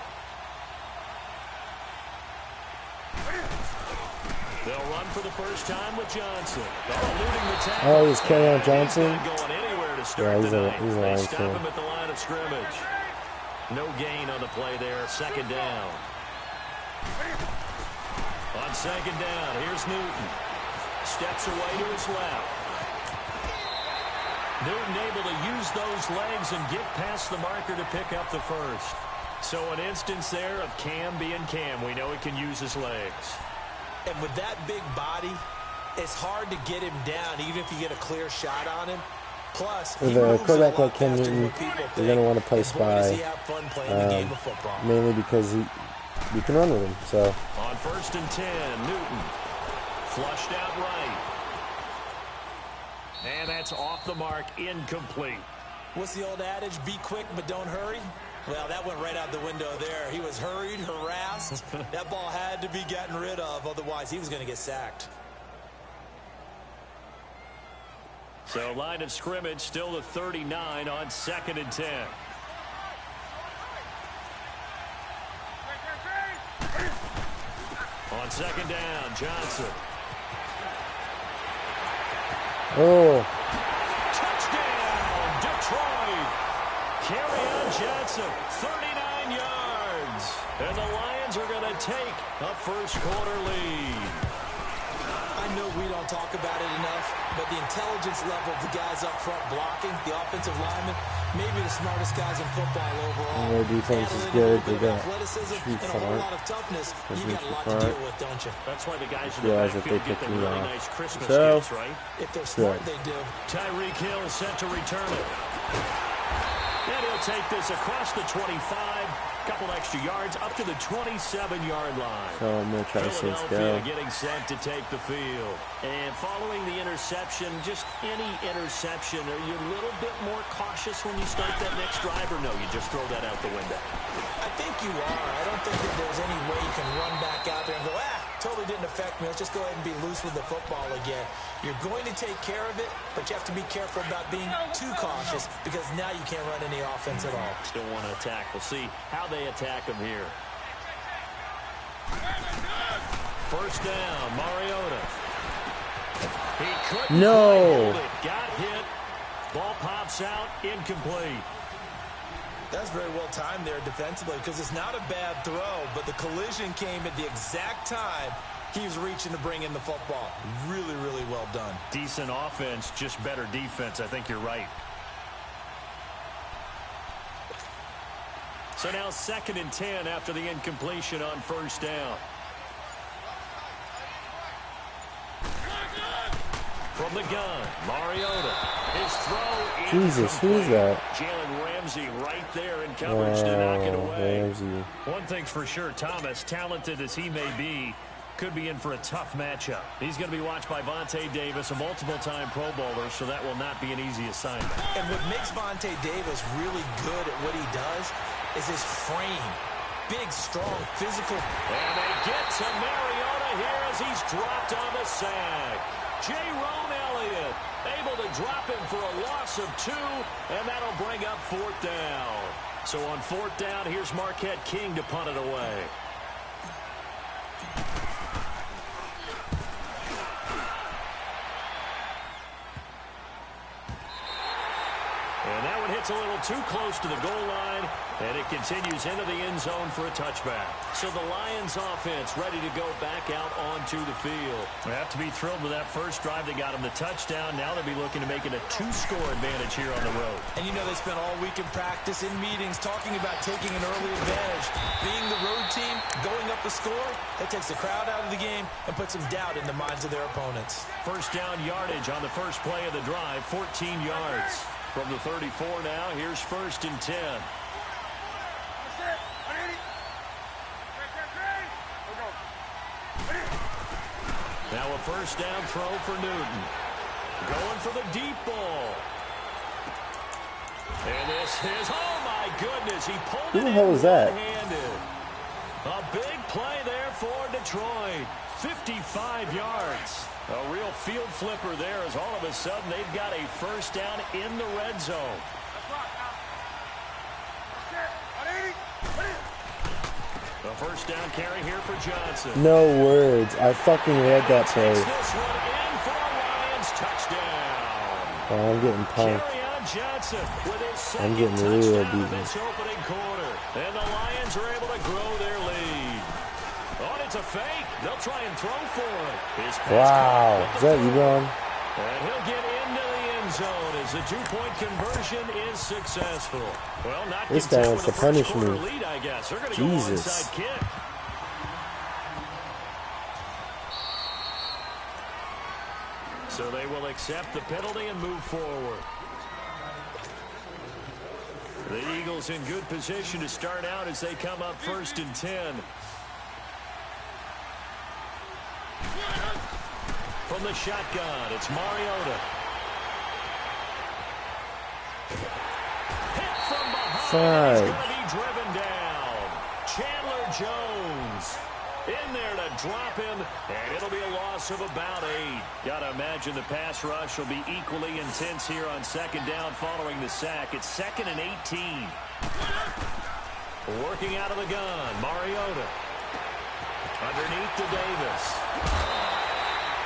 They'll run for the first time with Johnson. Eluding the tackle. Oh, he's carrying on Johnson? He's not going anywhere to start he's tonight. a They nice stop him at the line of scrimmage. No gain on the play there. 2nd down. On 2nd down, here's Newton. Steps away to his left. Newton able to use those legs and get past the marker to pick up the first. So an instance there of Cam being Cam. We know he can use his legs. And with that big body, it's hard to get him down, even if you get a clear shot on him. Plus, with a quarterback like Cam Newton, you're going to want to play spy, mainly because you can run with him. So on 1st and 10, Newton flushed out right. And that's off the mark, incomplete. What's the old adage? Be quick, but don't hurry. Well, that went right out the window there. He was hurried, harassed. That ball had to be gotten rid of, otherwise he was going to get sacked. So line of scrimmage still the 39 on 2nd and 10. On 2nd down, Johnson. Oh. Touchdown, Detroit. Kerryon Johnson, 39 yards. And the Lions are going to take a first-quarter lead. I know we don't talk about it enough, but the intelligence level of the guys up front blocking, the offensive linemen, maybe the smartest guys in football overall. Their defense is good. They got athleticism and a whole lot of toughness. You got a lot to deal with, don't you? That's why the guys in the backfield get the really nice Christmas gifts, right? If they're smart, they do. Tyreek Hill set to return it. And he'll take this across the 25. Couple extra yards up to the 27-yard line. So I'm going to try to Philadelphia getting set to take the field. And following the interception, just any interception, are you a little bit more cautious when you start that next drive, or no, you just throw that out the window? I think you are. I don't think that there's any way you can run back out there and go, totally didn't affect me. Let's just go ahead and be loose with the football again. You're going to take care of it, but you have to be careful about being too cautious because now you can't run any offense at all. Still want to attack. We'll see how they attack him here. First down, Mariota. He couldn't hold it. Got hit. Ball pops out, incomplete. That's very well timed there defensively because it's not a bad throw, but the collision came at the exact time he was reaching to bring in the football. Really, really well done. Decent offense, just better defense. I think you're right. So now 2nd and 10 after the incompletion on first down. From the gun, Mariota. His throw. Jesus, who's that? Jalen Ramsey right there in coverage to knock it away. Ramsey. One thing's for sure, Thomas, talented as he may be, could be in for a tough matchup. He's going to be watched by Vontae Davis, a multiple-time Pro Bowler, so that will not be an easy assignment. And what makes Vontae Davis really good at what he does is his frame. Big, strong, physical. And they get to Mariota here as he's dropped on the sack. Jerome Elliott able to drop him for a loss of 2, and that'll bring up 4th down. So on 4th down, here's Marquette King to punt it away. And that one hits a little too close to the goal line, and it continues into the end zone for a touchback. So the Lions offense ready to go back out onto the field. They have to be thrilled with that first drive. They got them the touchdown. Now they'll be looking to make it a 2-score advantage here on the road. And you know they spent all week in practice, in meetings, talking about taking an early advantage. Being the road team, going up the score, that takes the crowd out of the game and puts some doubt in the minds of their opponents. First down yardage on the first play of the drive, 14 yards. From the 34 now, here's 1st and 10. Now a first down throw for Newton. Going for the deep ball. And this is, oh my goodness, he pulled it in. Who the hell is that? One-handed. A big play there for Detroit. 55 yards. A real field flipper there as all of a sudden they've got a first down in the red zone. The first down carry here for Johnson. No words. I fucking read that play. This one in for a Lions touchdown. Oh, I'm getting punked. I'm getting real beaten. This opening quarter. And the Lions are able to grow their lead. Oh, it's a fake. They'll try and throw for it. Wow. Is that Ebron? And he'll get into the end zone as the 2-point conversion is successful. Well, not this guy wants to punish me. Lead, I guess. They're gonna Jesus. Go onside kick. So they will accept the penalty and move forward. The Eagles in good position to start out as they come up 1st and 10. From the shotgun, it's Mariota. Hit from behind. He's going to be driven down. Chandler Jones in there to drop him, and it'll be a loss of about 8. Got to imagine the pass rush will be equally intense here on 2nd down following the sack. It's 2nd and 18. Working out of the gun, Mariota. Underneath to Davis.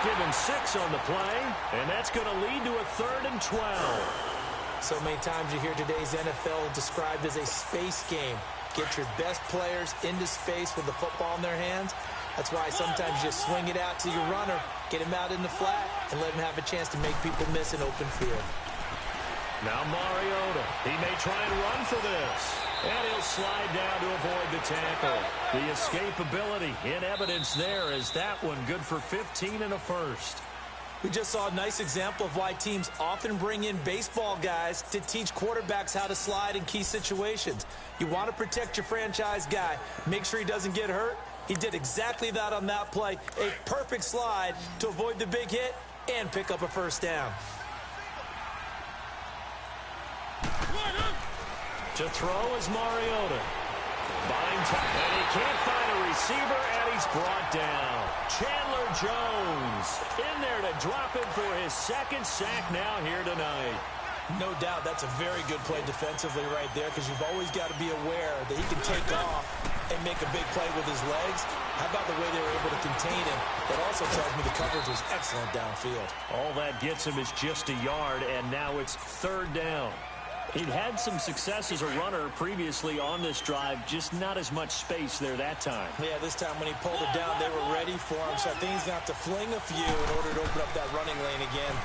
Given 6 on the play, and that's going to lead to a 3rd and 12. So many times you hear today's NFL described as a space game. Get your best players into space with the football in their hands. That's why sometimes you just swing it out to your runner, get him out in the flat, and let him have a chance to make people miss an open field. Now Mariota. He may try and run for this. And he'll slide down to avoid the tackle. The escapability in evidence there is that one good for 15 and a first. We just saw a nice example of why teams often bring in baseball guys to teach quarterbacks how to slide in key situations. You want to protect your franchise guy. Make sure he doesn't get hurt. He did exactly that on that play. A perfect slide to avoid the big hit and pick up a first down. To throw is Mariota. Buying time, and he can't find a receiver, and he's brought down. Chandler Jones in there to drop him for his 2nd sack now here tonight. No doubt that's a very good play defensively right there, because you've always got to be aware that he can take off and make a big play with his legs. How about the way they were able to contain him? That also tells me the coverage was excellent downfield. All that gets him is just a yard, and now it's 3rd down. He'd had some success as a runner previously on this drive, just not as much space there that time. Yeah, this time when he pulled it down, they were ready for him, so I think he's going to have to fling a few in order to open up that running lane again.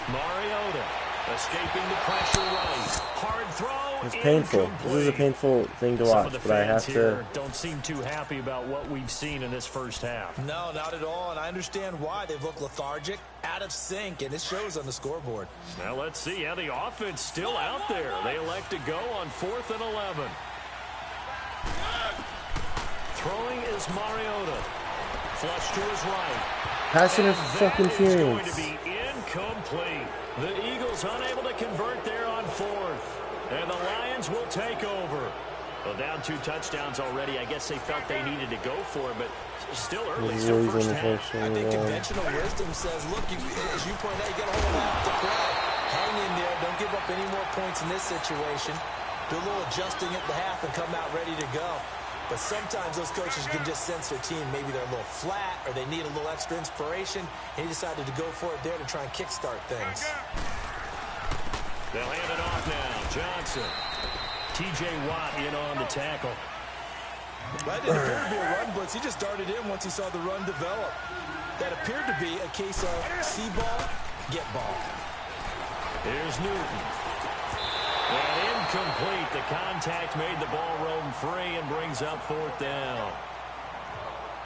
Mariota escaping the pressure right. Hard throw. It's painful. Incomplete. This is a painful thing to watch, but I have to. Don't seem too happy about what we've seen in this first half. No, not at all, and I understand why. They've looked lethargic, out of sync, and it shows on the scoreboard. Now let's see how the offense still out there. They elect to go on 4th and 11. Throwing is Mariota. Flush to his right. Pass interference. Going to be incomplete. The Eagles unable to convert there on 4th. And the Lions will take over. Well, down 2 touchdowns already. I guess they felt they needed to go for it, but still early. Still first half. I think conventional wisdom says, look, as you point out, you got to hold out to play. Hang in there. Don't give up any more points in this situation. Do a little adjusting at the half and come out ready to go. But sometimes those coaches can just sense their team. Maybe they're a little flat or they need a little extra inspiration. And he decided to go for it there to try and kickstart things. They'll hand it off now. Johnson. T.J. Watt in on the tackle. That didn't appear to be a run blitz. He just darted in once he saw the run develop. That appeared to be a case of see ball, get ball. Here's Newton. And incomplete. The contact made the ball roam free and brings up 4th down.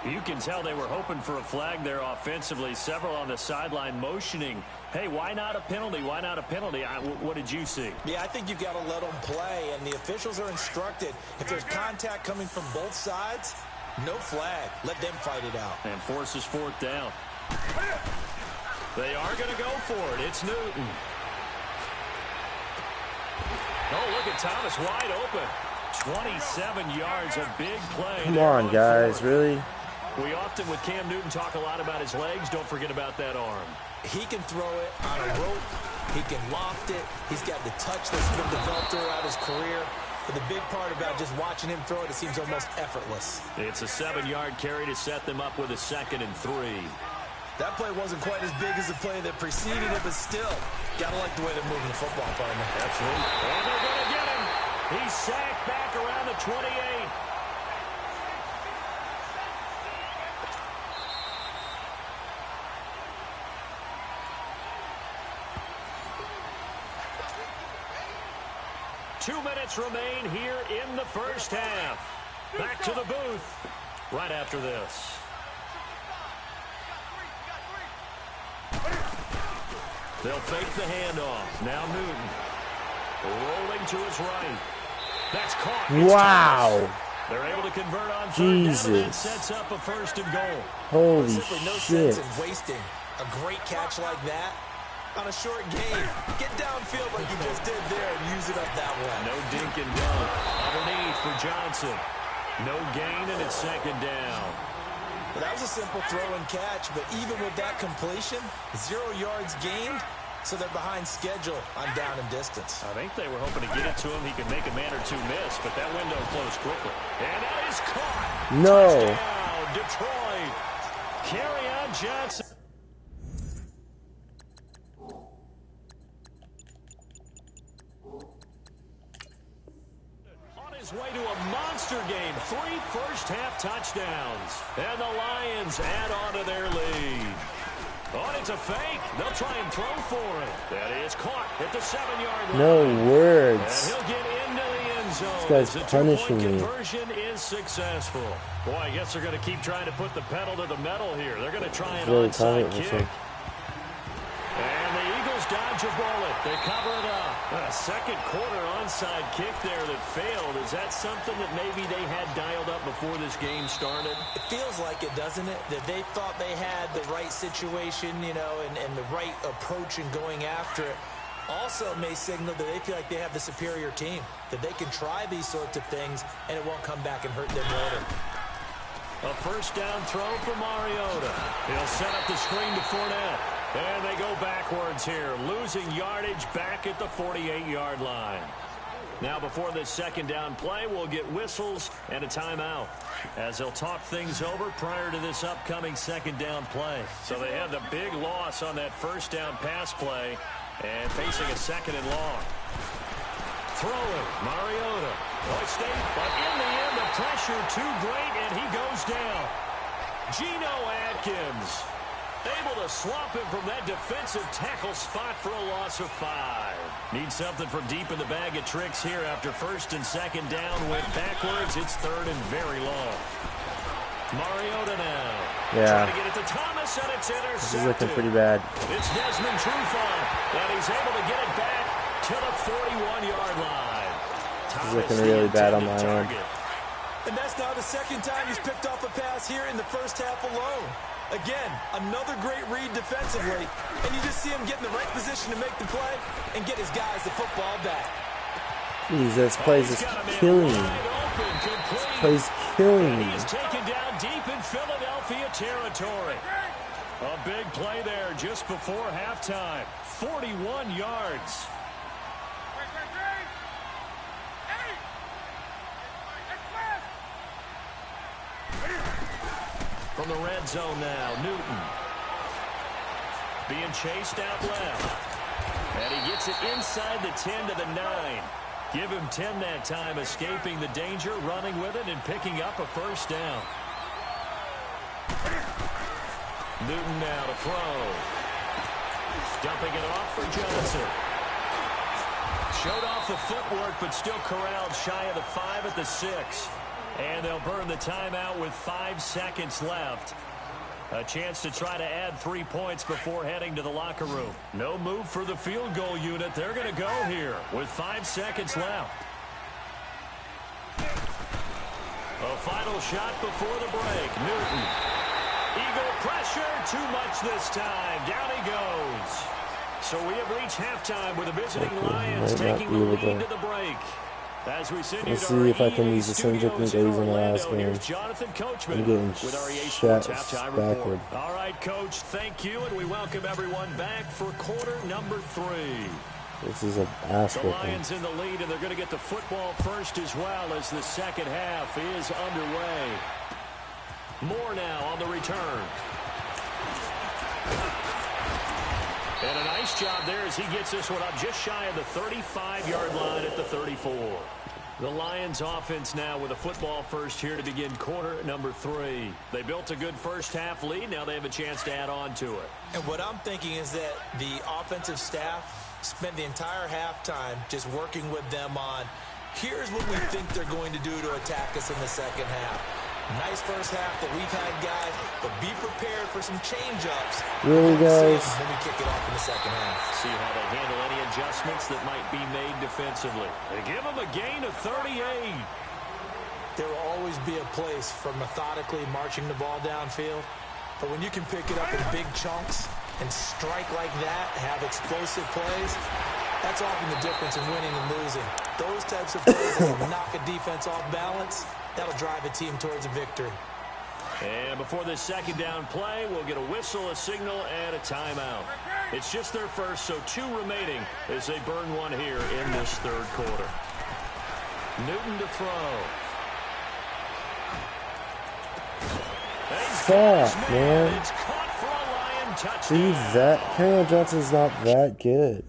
You can tell they were hoping for a flag there offensively. Several on the sideline motioning, hey, why not a penalty? Why not a penalty? What did you see? Yeah, I think you've got to let them play, and the officials are instructed. If there's contact coming from both sides, no flag. Let them fight it out. And forces 4th down. They are going to go for it. It's Newton. Oh, look at Thomas wide open. 27 yards, a big play. Come on, guys, really? We often, with Cam Newton, talk a lot about his legs. Don't forget about that arm. He can throw it on a rope. He can loft it. He's got the touch that's been developed throughout his career. But the big part about just watching him throw it seems almost effortless. It's a 7-yard carry to set them up with a 2nd and 3. That play wasn't quite as big as the play that preceded it, but still, gotta like the way they're moving the football, partner. Absolutely. And they're going to get him. He's sacked back around the 28. Two minutes remain here in the first half. Back to the booth right after this. They'll fake the handoff. Now Newton. Rolling to his right. That's caught. Wow. They're able to convert on 3rd Jesus. down, and that sets up a 1st and goal. Holy Simply no shit. sense in wasting a great catch like that on a short game. Get downfield like you just did there and use it up that way. No dink and dunk. Underneath for Johnson. No gain, and it's 2nd down. Well, that was a simple throw and catch, but even with that completion, 0 yards gained, so they're behind schedule on down and distance. I think they were hoping to get it to him. He could make a man or two miss, but that window closed quickly. And that is caught. No. Touchdown, Detroit. Carry on, Johnson. On his way to a monster game. 3 first-half touchdowns. And the Lions add on to their lead. Oh, it's a fake. They'll try and throw for it. That is caught at the 7-yard line. No words. And he'll get into the end zone. This guy's punishing me. The 2-point conversion is successful. Boy, I guess they're going to keep trying to put the pedal to the metal here. They're going to try an onside kick. And the Eagles dodge a bullet. They cover it up. A second quarter onside kick there that failed. Is that something that maybe they had dialed up before this game started? It feels like it, doesn't it? That they thought they had the right situation, you know, and the right approach in going after it. Also may signal that they feel like they have the superior team, that they can try these sorts of things and it won't come back and hurt them later. A first down throw for Mariota. He'll set up the screen to Fournette. And they go backwards here, losing yardage back at the 48-yard line. Now before this 2nd down play, we'll get whistles and a timeout as they'll talk things over prior to this upcoming 2nd down play. So they had the big loss on that first down pass play and facing a 2nd and long. Throwing, Mariota. But in the end, the pressure too great, and he goes down. Geno Atkins able to swamp him from that defensive tackle spot for a loss of 5. Need something from deep in the bag of tricks here after 1st and 2nd down. Went backwards. It's 3rd and very long. Mariota now. Yeah. Trying to get it to Thomas, and it's intercepted. This is looking pretty bad. It's Desmond Trufant, and he's able to get it back to the 41-yard line. This is looking really bad on my end. And that's now the 2nd time he's picked off a pass here in the first half alone. Again, another great read defensively, and you just see him get in the right position to make the play and get his guys the football back. Jeez, this play is killing me. This play is killing me. He's taken down deep in Philadelphia territory. A big play there just before halftime. 41 yards. From the red zone now, Newton. Being chased out left. And he gets it inside the 10 to the 9. Give him 10 that time, escaping the danger, running with it, and picking up a first down. Newton now to throw. Dumping it off for Johnson. Showed off the footwork, but still corralled shy of the 5 at the 6. And they'll burn the timeout with 5 seconds left. A chance to try to add 3 points before heading to the locker room. No move for the field goal unit. They're going to go here with 5 seconds left. A final shot before the break. Newton. Eagle pressure. Too much this time. Down he goes. So we have reached halftime with the visiting Lions taking the lead to the break. As we send you Let's see if I can use the same technique I used in the last game. I'm getting shot backward. All right, Coach, thank you, and we welcome everyone back for quarter number 3. This is an ass The Lions in the lead, and they're going to get the football first as well as the second half is underway. Moore now on the return. And a nice job there as he gets this one up just shy of the 35-yard line at the 34. The Lions offense now with a football first here to begin quarter number 3. They built a good first half lead. Now they have a chance to add on to it. And what I'm thinking is that the offensive staff spent the entire halftime just working with them on, here's what we think they're going to do to attack us in the second half. Nice first half that we've had, guys, but be prepared for some change-ups. Really, guys? When we kick it off in the second half. See how they handle any adjustments that might be made defensively. They give them a gain of 38. There will always be a place for methodically marching the ball downfield, but when you can pick it up in big chunks and strike like that, have explosive plays, that's often the difference in winning and losing. Those types of plays that will knock a defense off balance, that'll drive a team towards a victory. And before this second down play, we'll get a whistle, a signal, and a timeout. It's just their first, so 2 remaining as they burn one here in this third quarter. Newton to throw. Fuck, man. It's caught for a Lion touchdown. See, that Daniel Johnson's not that good.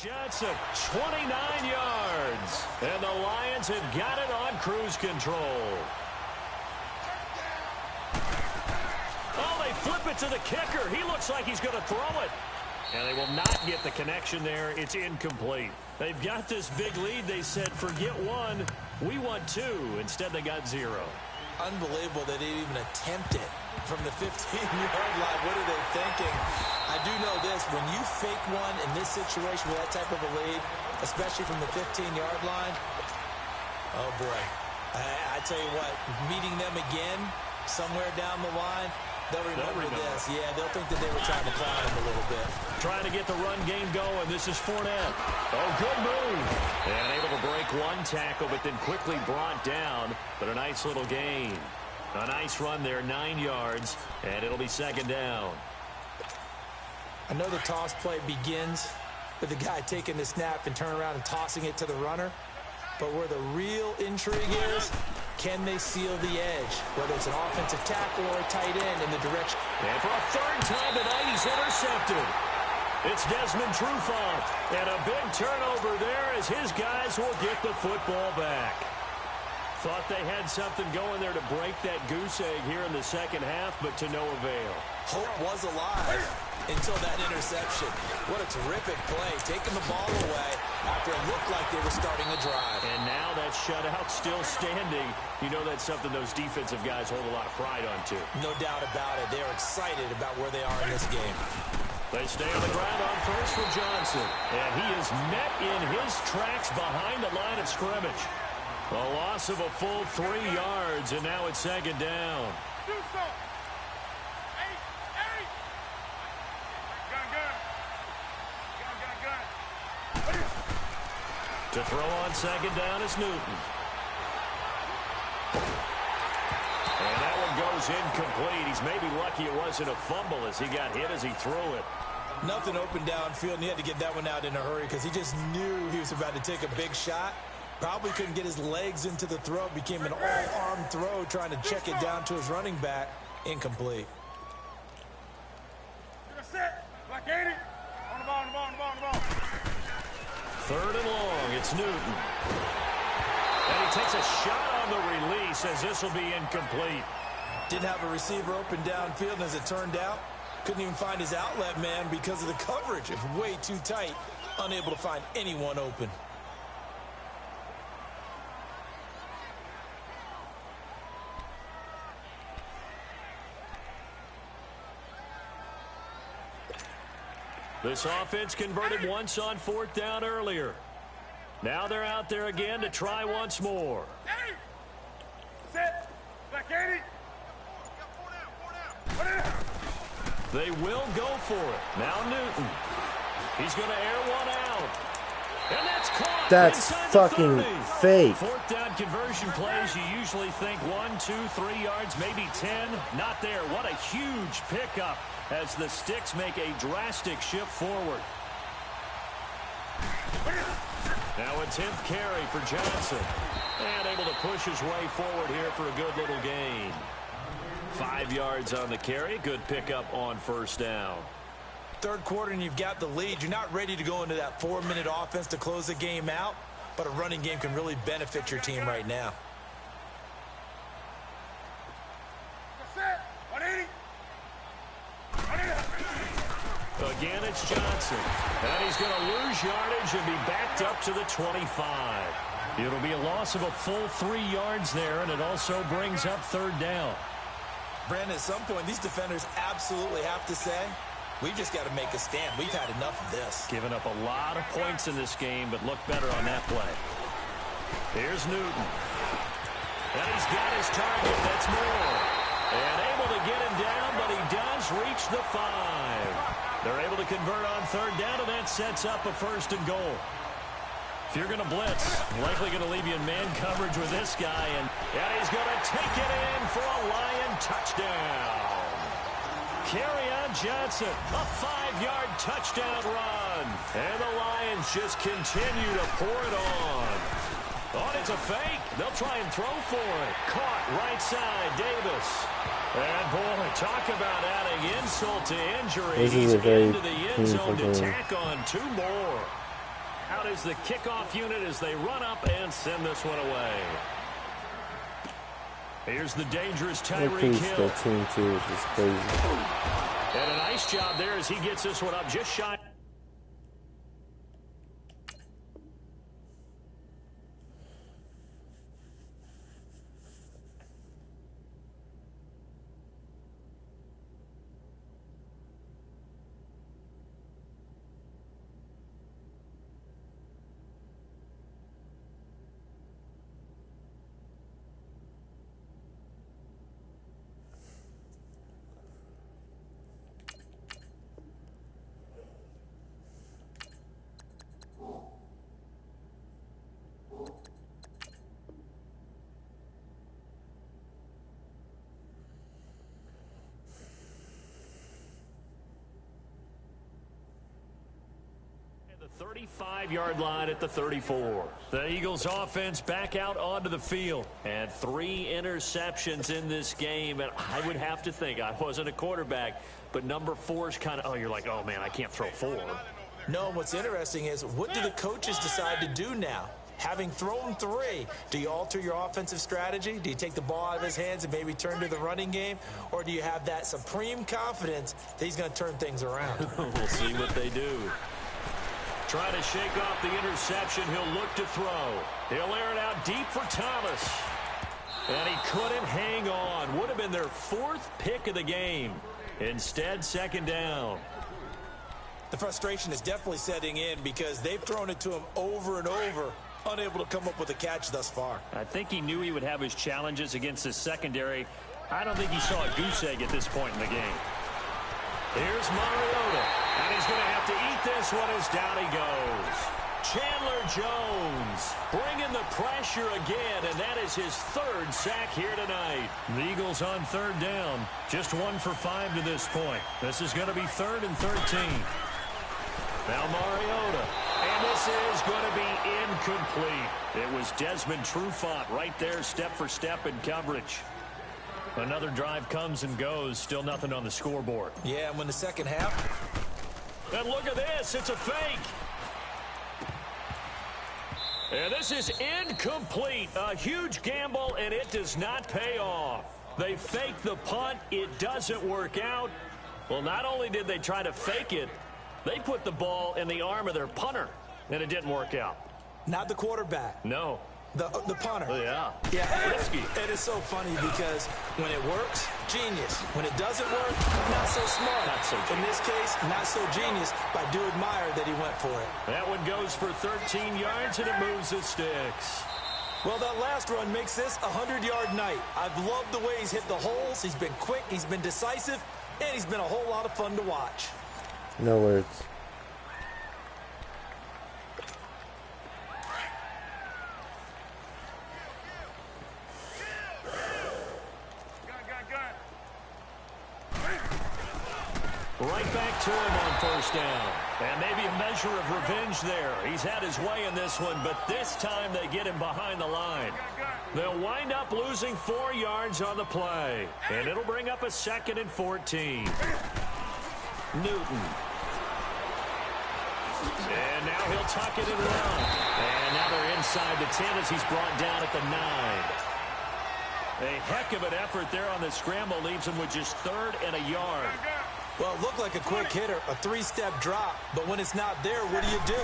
Johnson, 29 yards. And the Lions have got it on cruise control. Oh, they flip it to the kicker. He looks like he's going to throw it. And they will not get the connection there. It's incomplete. They've got this big lead. They said, forget 1. We want 2. Instead, they got 0. Unbelievable that they even attempted from the 15-yard line. What are they thinking? I do know this. When you fake one in this situation with that type of a lead, especially from the 15-yard line, oh, boy. I tell you what, meeting them again somewhere down the line, they'll remember this. Yeah, they'll think that they were trying to clown him a little bit. Trying to get the run game going. This is Fournette. Oh, good move. And able to break one tackle, but then quickly brought down. But a nice little gain. A nice run there, 9 yards, and it'll be second down. I know the toss play begins with the guy taking the snap and turning around and tossing it to the runner. But where the real intrigue is, can they seal the edge? Whether it's an offensive tackle or a tight end in the direction. And for a third time tonight, he's intercepted. It's Desmond Trufant. And a big turnover there as his guys will get the football back. Thought they had something going there to break that goose egg here in the second half, but to no avail. Hope was alive until that interception. What a terrific play, taking the ball away after it looked like they were starting a drive. And now that shutout still standing. You know that's something those defensive guys hold a lot of pride on, too. No doubt about it. They're excited about where they are in this game. They stay on the ground on first for Johnson. And he is met in his tracks behind the line of scrimmage. A loss of a full 3 yards, and now it's second down. To throw on second down is Newton. And that one goes incomplete. He's maybe lucky it wasn't a fumble as he got hit as he threw it. Nothing open downfield, and he had to get that one out in a hurry because he just knew he was about to take a big shot. Probably couldn't get his legs into the throw. Became an all-arm throw trying to check it down to his running back. Incomplete. Third and long, it's Newton. And he takes a shot on the release as this will be incomplete. Didn't have a receiver open downfield, and as it turned out, couldn't even find his outlet man because of the coverage. It was way too tight, unable to find anyone open. This offense converted once on fourth down earlier. Now they're out there again to try once more. They will go for it. Now Newton. He's going to air one out. And that's caught. That's fucking fake. Fourth down conversion plays, you usually think 1, 2, 3 yards, maybe 10. Not there. What a huge pickup as the Sticks make a drastic shift forward. Now a 10th carry for Johnson. And able to push his way forward here for a good little gain. 5 yards on the carry. Good pickup on first down. Third quarter and you've got the lead. You're not ready to go into that 4-minute offense to close the game out, but a running game can really benefit your team right now. Again, it's Johnson. And he's going to lose yardage and be backed up to the 25. It'll be a loss of a full 3 yards there, and it also brings up third down. Brandon, at some point, these defenders absolutely have to say, we've just got to make a stand. We've had enough of this. Given up a lot of points in this game, but look better on that play. Here's Newton. And he's got his target. That's Moore. And able to get him down, but he does reach the 5. They're able to convert on third down, and that sets up a first and goal. If you're going to blitz, likely going to leave you in man coverage with this guy, and he's going to take it in for a Lion touchdown. Kerryon Johnson, a 5-yard touchdown run. And the Lions just continue to pour it on. Oh, it's a fake. They'll try and throw for it. Caught right side, Davis. And, boy, talk about adding insult to injury. This is He's a very into the end zone to game. tack on 2 more. Out is the kickoff unit as they run up and send this one away. Here's the dangerous Tyreek Hill. Their team too, which is crazy. And a nice job there as he gets this one up just shy. The 35-yard line at the 34. The Eagles offense back out onto the field. And 3 interceptions in this game. And I would have to think, I wasn't a quarterback, but number 4 is kind of, oh, you're like, oh, man, I can't throw 4. No, what's interesting is, what do the coaches decide to do now? Having thrown 3, do you alter your offensive strategy? Do you take the ball out of his hands and maybe turn to the running game? Or do you have that supreme confidence that he's going to turn things around? We'll see what they do. Trying to shake off the interception. He'll look to throw. He'll air it out deep for Thomas. And he couldn't hang on. Would have been their 4th pick of the game. Instead, second down. The frustration is definitely setting in because they've thrown it to him over and over, unable to come up with a catch thus far. I think he knew he would have his challenges against his secondary. I don't think he saw a goose egg at this point in the game. Here's Mariota, and he's going to have to eat this one as down he goes. Chandler Jones bringing the pressure again, and that is his third sack here tonight. The Eagles on third down. Just 1 for 5 to this point. This is going to be 3rd and 13. Now Mariota, and this is going to be incomplete. It was Desmond Trufant right there, step for step in coverage. Another drive comes and goes. Still nothing on the scoreboard. Yeah, and when the second half. And look at this. It's a fake. And this is incomplete. A huge gamble, and it does not pay off. They fake the punt. It doesn't work out. Well, not only did they try to fake it, they put the ball in the arm of their punter, and it didn't work out. Not the quarterback. No. The punter. Yeah. Yeah. Risky. It is so funny because when it works, genius. When it doesn't work, not so smart. Not so genius. In this case, not so genius, but I do admire that he went for it. That one goes for 13 yards, and it moves the sticks. Well, that last run makes this a 100-yard night. I've loved the way he's hit the holes. He's been quick, he's been decisive, and he's been a whole lot of fun to watch. No words. Right back to him on first down. And maybe a measure of revenge there. He's had his way in this one, but this time they get him behind the line. They'll wind up losing 4 yards on the play. And it'll bring up a 2nd and 14. Newton. And now he'll tuck it and run. And now they're inside the 10 as he's brought down at the 9. A heck of an effort there on the scramble. Leaves him with just 3rd and a yard. Well, it looked like a quick hitter, a 3-step drop, but when it's not there, what do?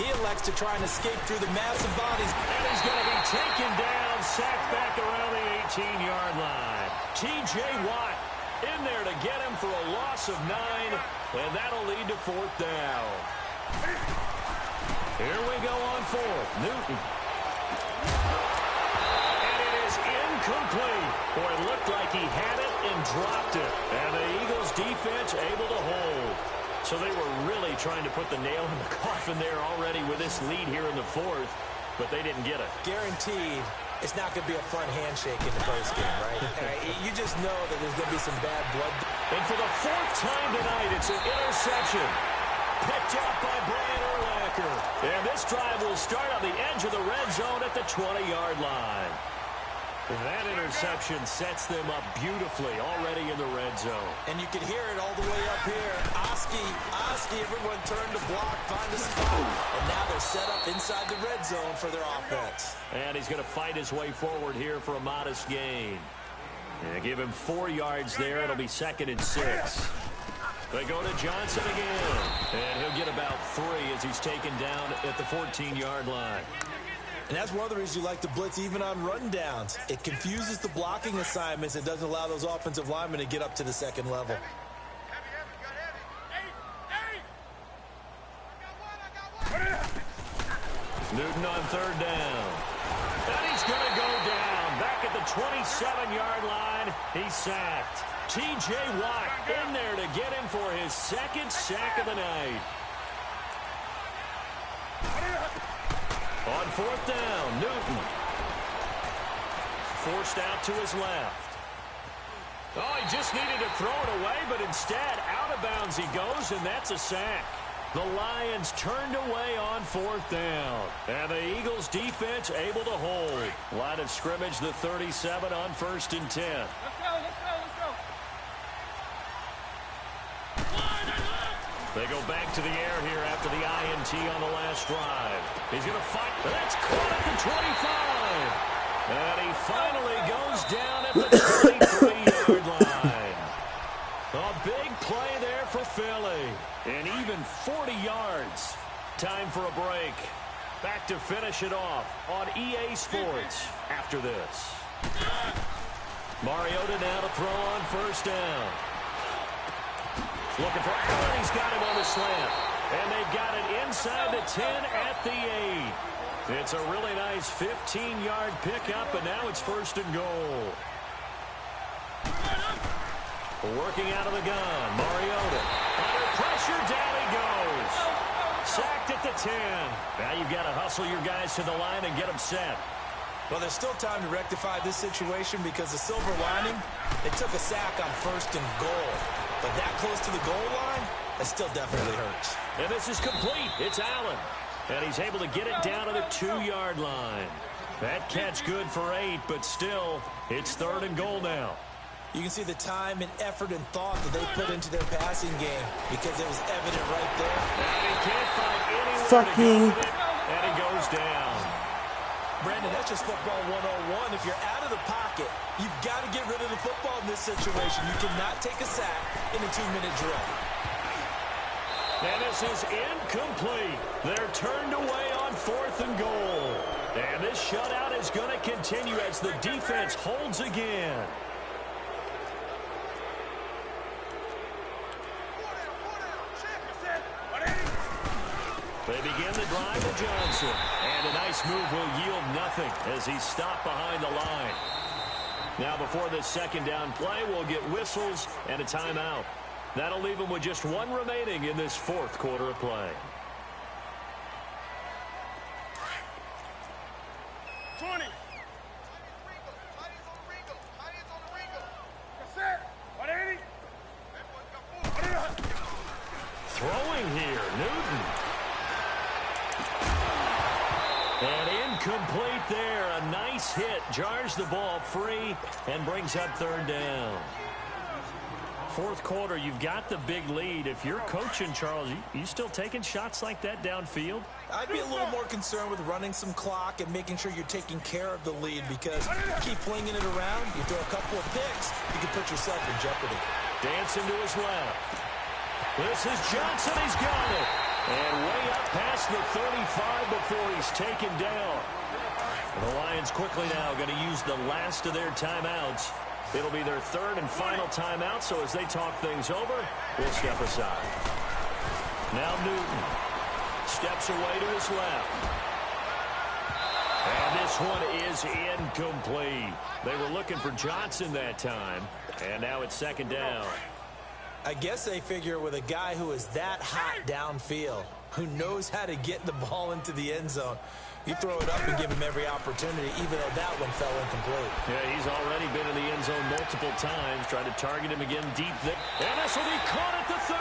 He elects to try and escape through the massive bodies. And he's going to be taken down, sacked back around the 18-yard line. T.J. Watt in there to get him for a loss of 9, and that'll lead to 4th down. Here we go on 4th. Newton. And it is incomplete. Boy, it looked like he had it and dropped it. And the Eagles defense able to hold. So they were really trying to put the nail in the coffin there already with this lead here in the 4th, but they didn't get it. Guaranteed it's not going to be a fun handshake in the first game, right? You just know that there's going to be some bad blood. And for the 4th time tonight, it's an interception. Picked up by Brian Urlacher. And this drive will start on the edge of the red zone at the 20-yard line. That interception sets them up beautifully already in the red zone. And you can hear it all the way up here. Oski, everyone turned to block, find a spot. And now they're set up inside the red zone for their offense. And he's going to fight his way forward here for a modest gain. And give him 4 yards there. It'll be 2nd and 6. They go to Johnson again. And he'll get about 3 as he's taken down at the 14-yard line. And that's one of the reasons you like to blitz even on rundowns. It confuses the blocking assignments and doesn't allow those offensive linemen to get up to the second level. Newton on 3rd down. And he's going to go down. Back at the 27-yard line, he's sacked. T.J. Watt in there to get him for his 2nd sack of the night. On 4th down, Newton. Forced out to his left. Oh, he just needed to throw it away, but instead, out of bounds he goes, and that's a sack. The Lions turned away on 4th down. And the Eagles defense able to hold. Line of scrimmage, the 37 on 1st and 10. Let's go. They go back to the air here after the INT on the last drive. He's going to fight. That's caught at the 25. And he finally goes down at the 23-yard line. A big play there for Philly. And even 40 yards. Time for a break. Back to finish it off on EA Sports after this. Mariota now to throw on 1st down. Looking for Allen. He's got him on the slant. And they've got it inside the 10 at the 8. It's a really nice 15-yard pickup, and now it's 1st and goal. Working out of the gun. Mariota. Under pressure, down he goes. sacked at the 10. Now you've got to hustle your guys to the line and get them set. Well, there's still time to rectify this situation because the silver lining, they took a sack on 1st and goal. But that close to the goal line, that still definitely hurts. And this is complete. It's Allen. And he's able to get it down to the 2-yard line. That catch good for 8, but still, it's 3rd and goal now. You can see the time and effort and thought that they put into their passing game because it was evident right there. And he can't find anywhere to go with it, and he goes down. Brandon, that's just football 101. If you're out of the pocket, you've got to get rid of the football in this situation. You cannot take a sack in a 2-minute drill. And this is incomplete. They're turned away on 4th and goal. And this shutout is going to continue as the defense holds again. They begin the drive with Johnson. And a nice move will yield nothing as he's stopped behind the line. Now before this 2nd down play, we'll get whistles and a timeout. That'll leave them with just 1 remaining in this 4th quarter of play. 20. Throwing here, Newton. And incomplete there. A nice hit. Jars the ball free and brings up 3rd down. 4th quarter, you've got the big lead. If you're coaching, Charles, you still taking shots like that downfield? I'd be a little more concerned with running some clock and making sure you're taking care of the lead because you keep flinging it around, you throw a couple of picks, you can put yourself in jeopardy. Dancing to his left. This is Johnson. He's got it. And way up past the 35 before he's taken down. And the Lions quickly now going to use the last of their timeouts. It'll be their 3rd and final timeout, so as they talk things over, we'll step aside. Now Newton steps away to his left. And this one is incomplete. They were looking for Johnson that time, and now it's 2nd down. I guess they figure with a guy who is that hot downfield, who knows how to get the ball into the end zone, you throw it up and give him every opportunity, even though that one fell incomplete. Yeah, he's already been in the end zone multiple times, trying to target him again deep there. And this will be caught at the 30.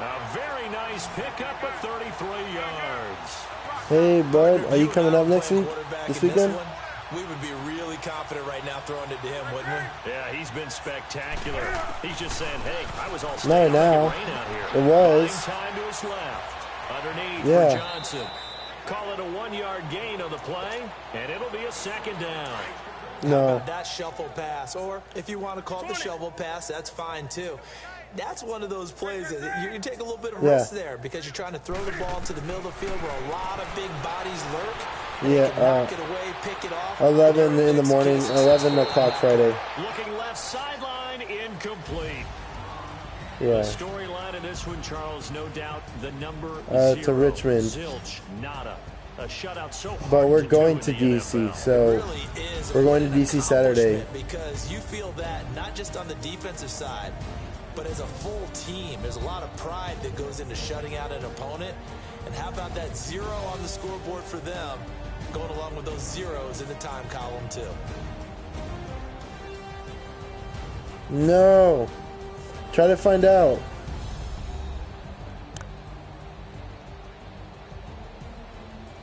A very nice pickup of 33 yards. Hey, bud, are you coming up next week? This weekend? We would be really confident right now throwing it to him, wouldn't we? Yeah, he's been spectacular. He's just saying, hey, I was all not now. rain out here. It was. Time to his left. Underneath for Johnson. Call it a 1-yard gain on the play, and it'll be a 2nd down. No. How about that shuffle pass? Or if you want to call it the shovel pass, that's fine too. That's one of those plays that you take a little bit of risk there because you're trying to throw the ball to the middle of the field where a lot of big bodies lurk. Knock it away, pick it off. 11 in the morning, 11 o'clock Friday. Looking left sideline, incomplete. Yeah. The storyline of this one, Charles, no doubt the number 0. To Richmond. Zilch, nada. A shutout so hard but we're to going to DC, so we're going to DC Saturday. Because you feel that not just on the defensive side, but as a full team, there's a lot of pride that goes into shutting out an opponent. And how about that 0 on the scoreboard for them, going along with those zeros in the time column too? No. Try to find out.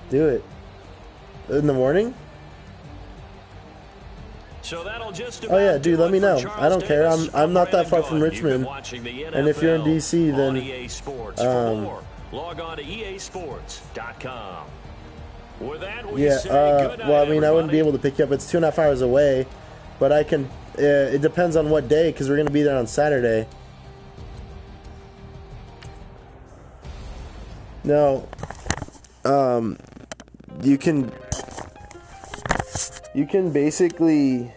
Do it. In the morning? So that'll just oh yeah, dude, let me know. I don't care. I'm not that far from Richmond. And if you're in DC, then log on to EASports.com. With that, well, I mean, I wouldn't be able to pick you up. It's 2.5 hours away, but I can. It depends on what day, because we're gonna be there on Saturday. No, you can basically